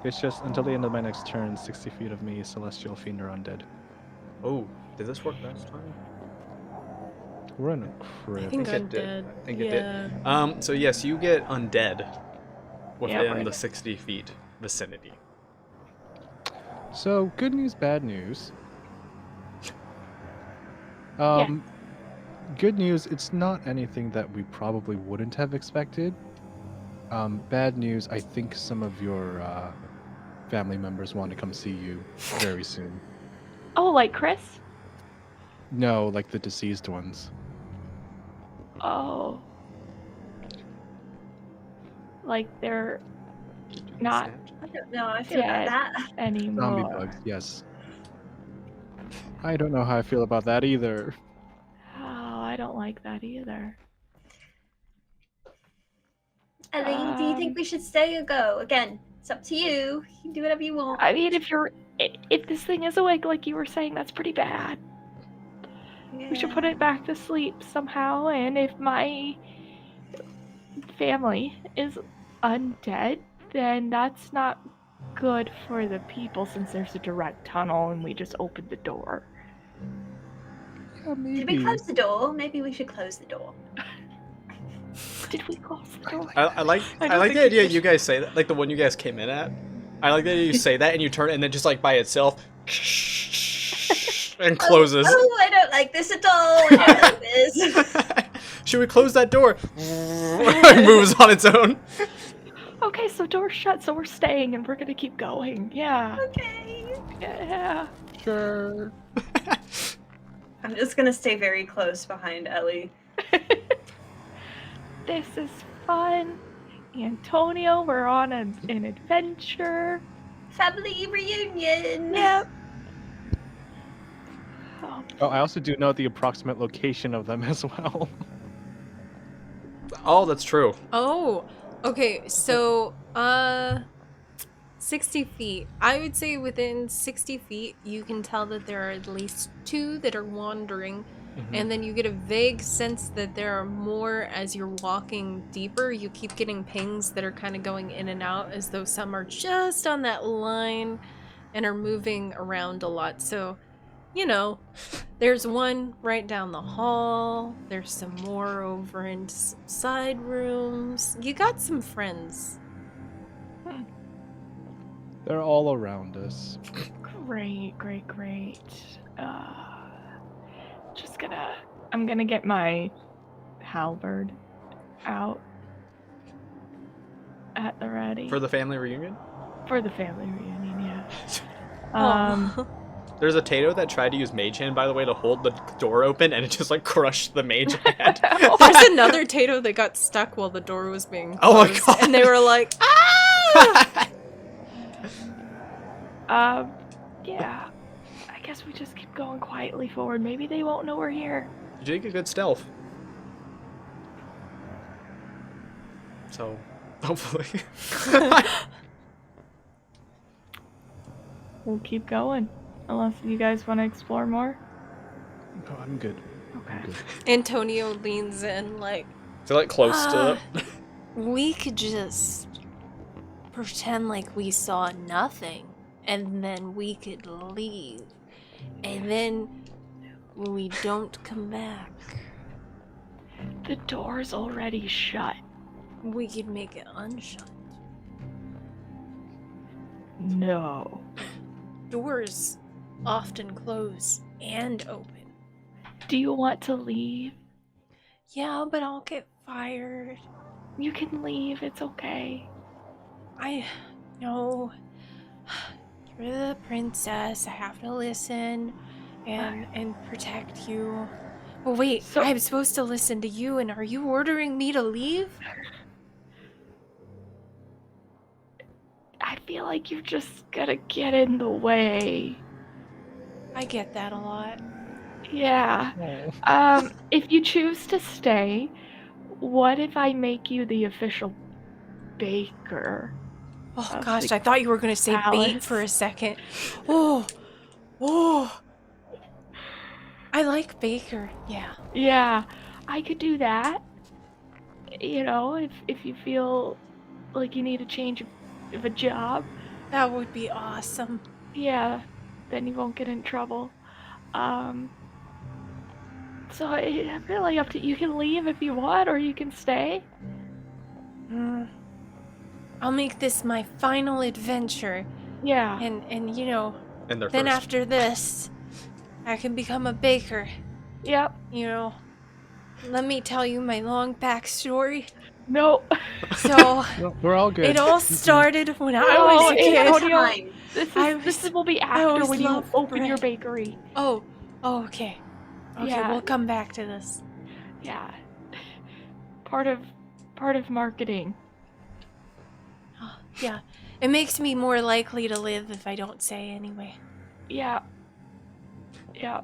It's just until the end of my next turn, 60 feet of me, celestial, fiend, or undead. Oh, did this work last time? We're in a I crypt. think it did. undead. I think it yeah. did. So yes, you get undead we're within in the it. 60 feet vicinity. So, good news, bad news. Good news, it's not anything that we probably wouldn't have expected. Bad news, I think some of your family members want to come see you very soon. Oh, like Chris? No, like the deceased ones. Oh. Like they're not I don't know. I feel about dead that. Zombie anymore. bugs, yes. I don't know how I feel about that either. Oh, I don't like that either. Eileen, do you think we should stay or go? Again, it's up to you. You can do whatever you want. I mean, if this thing is awake, like you were saying, that's pretty bad. We should put it back to sleep somehow. And if my family is undead, then that's not good for the people since there's a direct tunnel and we just opened the door. Yeah, maybe. Did we close the door? Maybe we should close the door. Did we close the door? I like the idea you guys say that, like the one you guys came in at. I like the idea you say that and you turn and then just like by itself and closes. Oh, I don't like this at all. I don't like this. Should we close that door? It moves on its own. Okay, so door's shut, so we're staying and we're gonna keep going. Yeah. Okay. Yeah. Sure. I'm just gonna stay very close behind Ellie. This is fun. Antonio, we're on an adventure. Family reunion. Yep. Oh, Oh, I also do know the approximate location of them as well. Oh, that's true. Oh, okay. So, 60 feet. I would say within 60 feet, you can tell that there are at least 2 that are wandering. And then you get a vague sense that there are more as you're walking deeper. You keep getting pings that are kind of going in and out as though some are just on that line and are moving around a lot. So, you know, there's one right down the hall. There's some more over in some side rooms. You got some friends. They're all around us. great. I'm gonna get my halberd out at the ready. For the family reunion? For the family reunion, yeah. Oh. There's a Tato that tried to use Mage Hand, by the way, to hold the door open, and it just, like, crushed the Mage Hand. There's another Tato that got stuck while the door was being closed. Oh my god! And they were like, ah! Yeah. I guess we just keep going quietly forward. Maybe they won't know we're here. You did get good stealth. So, hopefully. We'll keep going. Unless you guys want to explore more. No, I'm good. Okay. Antonio leans in like, Is it, like, close to it? we could just pretend like we saw nothing, and then we could leave. And then we don't come back. The door's already shut. We could make it unshut. No. Doors often close and open. Do you want to leave? Yeah, but I'll get fired. You can leave. It's okay. No. You're the princess. I have to listen and protect you. Well, wait, So- I'm supposed to listen to you, and are you ordering me to leave? I feel like you're just gonna get in the way. I get that a lot. Yeah. If you choose to stay, what if I make you the official baker? Oh Of gosh, the I thought you were gonna say bait palace. for a second. Oh, Oh, I like Baker. Yeah. Yeah, I could do that. You know, if you feel like you need a change of a job, That would be awesome. yeah, then you won't get in trouble. Um, so it's really up to you. You can leave if you want, or you can stay. I'll make this my final adventure, Yeah. and you know, And they're then first. after this, I can become a baker. Yep. You know, let me tell you my long backstory. No. So, No, we're all good. it all started when I No, was a it's kid. Antonio. Time. This will be I after always when you loved open your bread. bakery. Oh, okay. Okay, Yeah. we'll come back to this. Yeah. Part of marketing. Oh, yeah, it makes me more likely to live if I don't say anyway. Yeah. Yeah.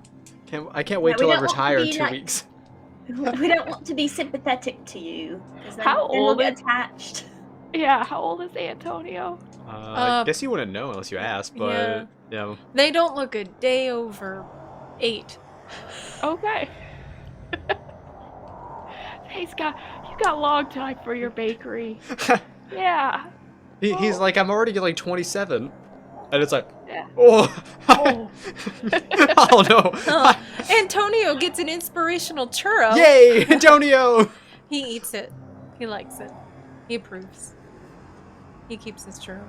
I can't wait Yeah, till we I don't want to retire in be 2 like- weeks. We don't want to be sympathetic to you. 'Cause then, How then we'll old get is- attached. Yeah. How old is Antonio? I guess you wouldn't know unless you asked, but yeah. you know. They don't look a day over 8. Okay. Hey, Scott, you got long time for your bakery. Yeah. He's like, I'm already like 27. And it's like, Yeah. oh, Oh. oh no. Oh, Antonio gets an inspirational churro. Yay, Antonio! He eats it. He likes it. He approves. He keeps his churro.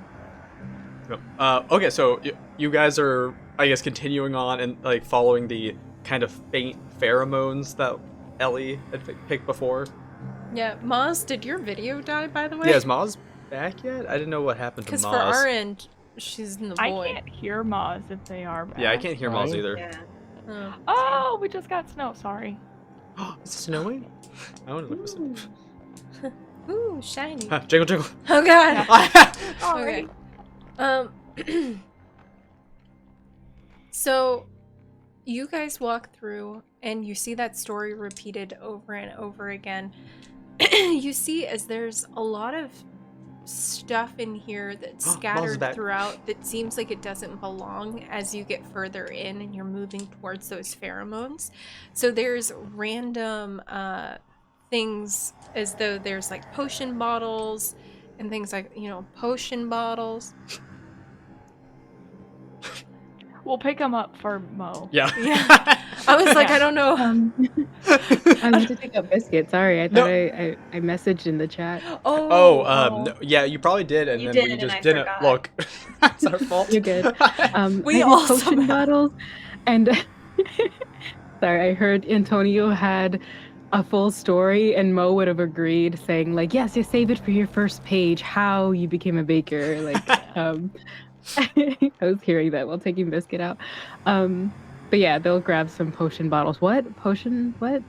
Okay, so you guys are, I guess, continuing on and like following the kind of faint pheromones that Ellie had picked before. Yeah, Maz, did your video die, by the way? Yeah, is Maz back yet? I didn't know what happened to Maz. Because for our end, she's in the I void. can't hear Moz if they are back. Yeah, I can't hear Maz Right. either. Yeah. Oh, we just got snow. Sorry. Is it snowing? I want to look this up. Ooh, shiny. Jingle, jingle. Oh god. Sorry. Okay. So, you guys walk through and you see that story repeated over and over again. You see as there's a lot of stuff in here that's Miles is scattered back. throughout that seems like it doesn't belong as you get further in and you're moving towards those pheromones. So there's random things as though there's like potion bottles and things like, you know, potion bottles. We'll pick them up for Mo. Yeah. Yeah. I was like, Yeah. I don't know. I meant to take out biscuit. Sorry, I No. thought I messaged in the chat. No, yeah, you probably did, and You then did, we and just I didn't forgot. look. That's our fault. You're good. We I all did potion somehow- bottles, and sorry, I heard Antonio had a full story, and Mo would have agreed, saying like, "Yes, you save it for your first page. How you became a baker." Like, I was hearing that while taking biscuit out. But yeah, they'll grab some potion bottles. What potion? What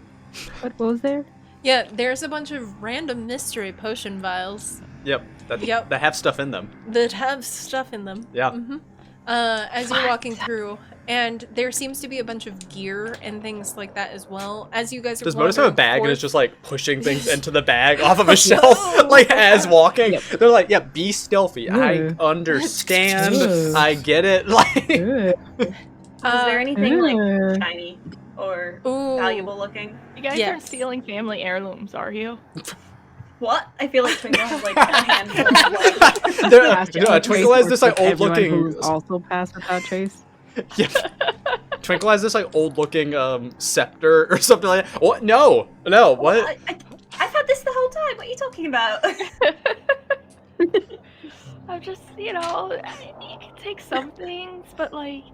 was there? Yeah, there's a bunch of random mystery potion vials Yep. Yep. That have stuff in them. that have stuff in them. Yeah. hmm As you're walking through, and there seems to be a bunch of gear and things like that as well. As you guys are Does Modus have a wandering bag and forth- is just like pushing things into the bag off of a shelf, like as walking? Yep. They're like, yeah, be stealthy. I Yeah. understand. Yeah. I get it. Like, Good. Is there anything like Uh, shiny or Ooh. valuable looking? You guys Yes. aren't stealing family heirlooms, are you? What? I feel like Twinkle has like a handful of like. passed no, without Twinkle trace has this like works with old everyone looking. who's also passed without trace. Yeah. Twinkle has this like old looking scepter or something like that. What? No, what? Well, I've had this the whole time. What are you talking about? I'm just, you know, you can take some things, but like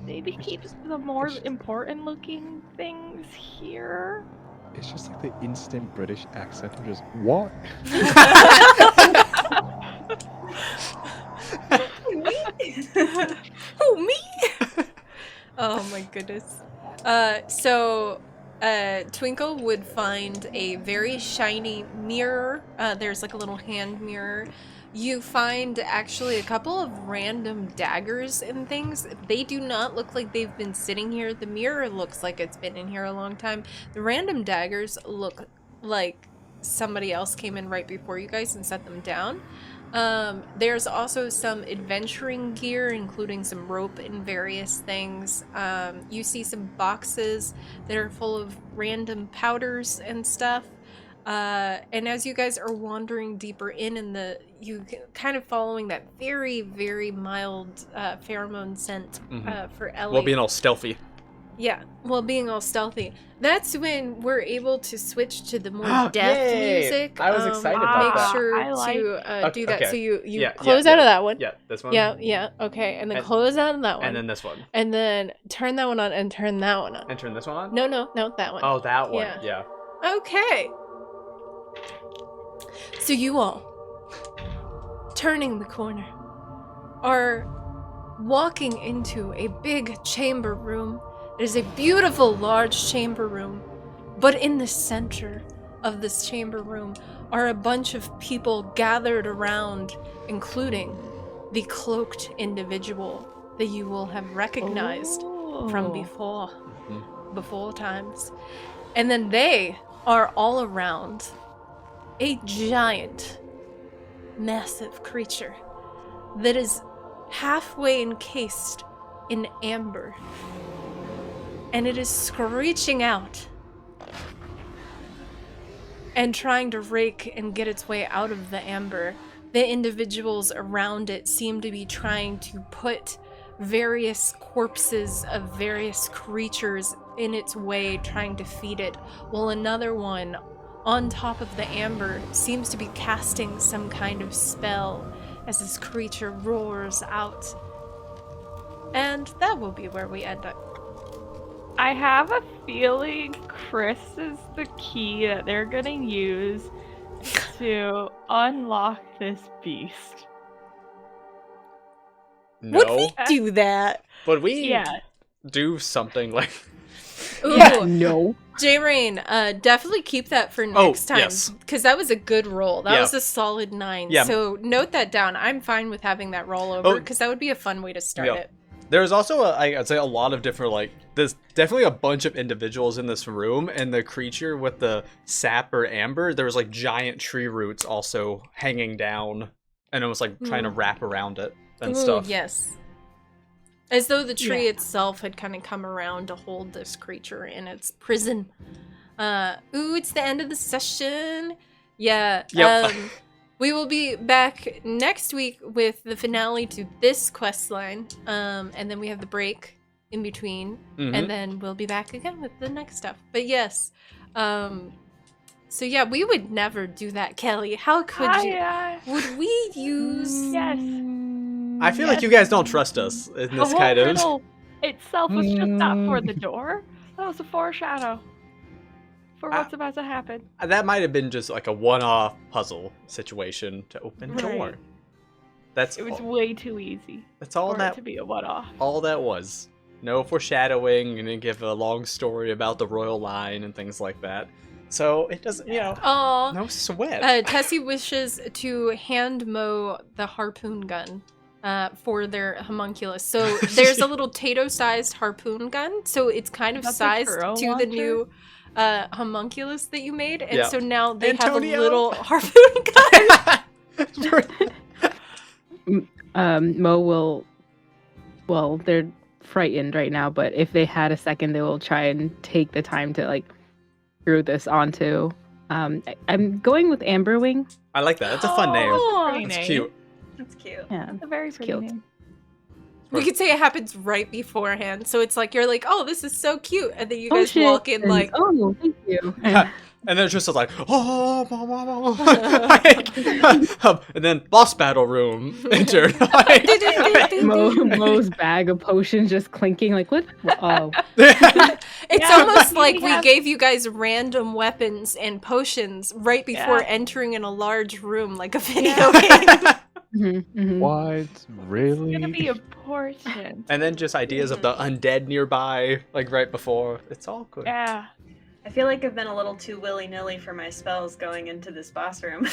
maybe keep the more important looking things here. It's just like the instant British accent of just what? Who, me? Oh my goodness. So Twinkle would find a very shiny mirror. There's like a little hand mirror. You find actually a couple of random daggers and things. They do not look like they've been sitting here. The mirror looks like it's been in here a long time. The random daggers look like somebody else came in right before you guys and set them down. There's also some adventuring gear, including some rope and various things. You see some boxes that are full of random powders and stuff. And as you guys are wandering deeper you kind of following that very, very mild pheromone scent for Ellie. Well, being all stealthy. Yeah, well, being all stealthy. That's when we're able to switch to the more death Yay! music. I was excited about Make that. sure I like to do that. okay. So you Yeah, close yeah, out of that one. Yeah, this one. Yeah, okay. And then And- close out of that one. And then this one. And then turn that one on and turn that one on. And turn this one on? No, that one. Oh, that one. Yeah. Yeah. Okay. So you all, turning the corner, are walking into a big chamber room. It is a beautiful large chamber room, but in the center of this chamber room are a bunch of people gathered around, including the cloaked individual that you will have recognized from before times. And then they are all around a giant, massive creature that is halfway encased in amber. And it is screeching out and trying to rake and get its way out of the amber. The individuals around it seem to be trying to put various corpses of various creatures in its way, trying to feed it, while another one on top of the amber seems to be casting some kind of spell as this creature roars out. And that will be where we end up. I have a feeling Chris is the key that they're gonna use to unlock this beast. No. Would we do that? But we Yeah. do something like... Ooh, No. J-Rain, definitely keep that for next time. yes. Because that was a good roll. That Yeah. was a solid 9. Yeah. So note that down. I'm fine with having that roll over, because that would be a fun way to start Yeah. it. There's also, I'd say, a lot of different, like, there's definitely a bunch of individuals in this room, and the creature with the sap or amber, there was, like, giant tree roots also hanging down, and it was, like, trying to wrap around it and Ooh, stuff. yes. As though the tree Yeah. itself had kind of come around to hold this creature in its prison. Ooh, it's the end of the session. Yeah. Yep. We will be back next week with the finale to this quest line. And then we have the break in between. Mhm. And then we'll be back again with the next stuff. But yes. So yeah, we would never do that, Kelly. How could you? Would we use... Yes. I feel like you guys don't trust us in The this whole kind of... riddle itself was just not for the door. That was a foreshadow for what's about to happen. That might have been just, like, a one-off puzzle situation to open door. Right. That's It was all, way too easy that's all for it that to be a one-off. all that was. No foreshadowing, and didn't give a long story about the royal line and things like that. So it doesn't, you know, Aw. no sweat. Tessie wishes to hand mow the harpoon gun for their homunculus. So there's a little Tato-sized harpoon gun. So it's kind of That's a sized churro to the launcher? new homunculus that you made. And Yeah. so now they Antonio. have a little harpoon gun. Mo will. Well, they're frightened right now, but if they had a second, they will try and take the time to like screw this onto. I'm going with Amberwing. I like that. That's a fun name. Pretty It's name. cute. That's cute. Yeah. A very pretty cute. name. We could say it happens right beforehand. So it's like, you're like, oh, this is so cute. And then you Oh, guys shit. walk in And, like, oh, thank you. And then it's just like, oh, and then boss battle room entered. Mo's bag of potions just clinking. Like what? Oh, It's Yeah, almost we like we have- gave you guys random weapons and potions right before Yeah. entering in a large room like a video Yeah. game. What? Really? It's gonna be important. And then just ideas of the undead nearby, like right before. It's all good. Yeah. I feel like I've been a little too willy-nilly for my spells going into this boss room.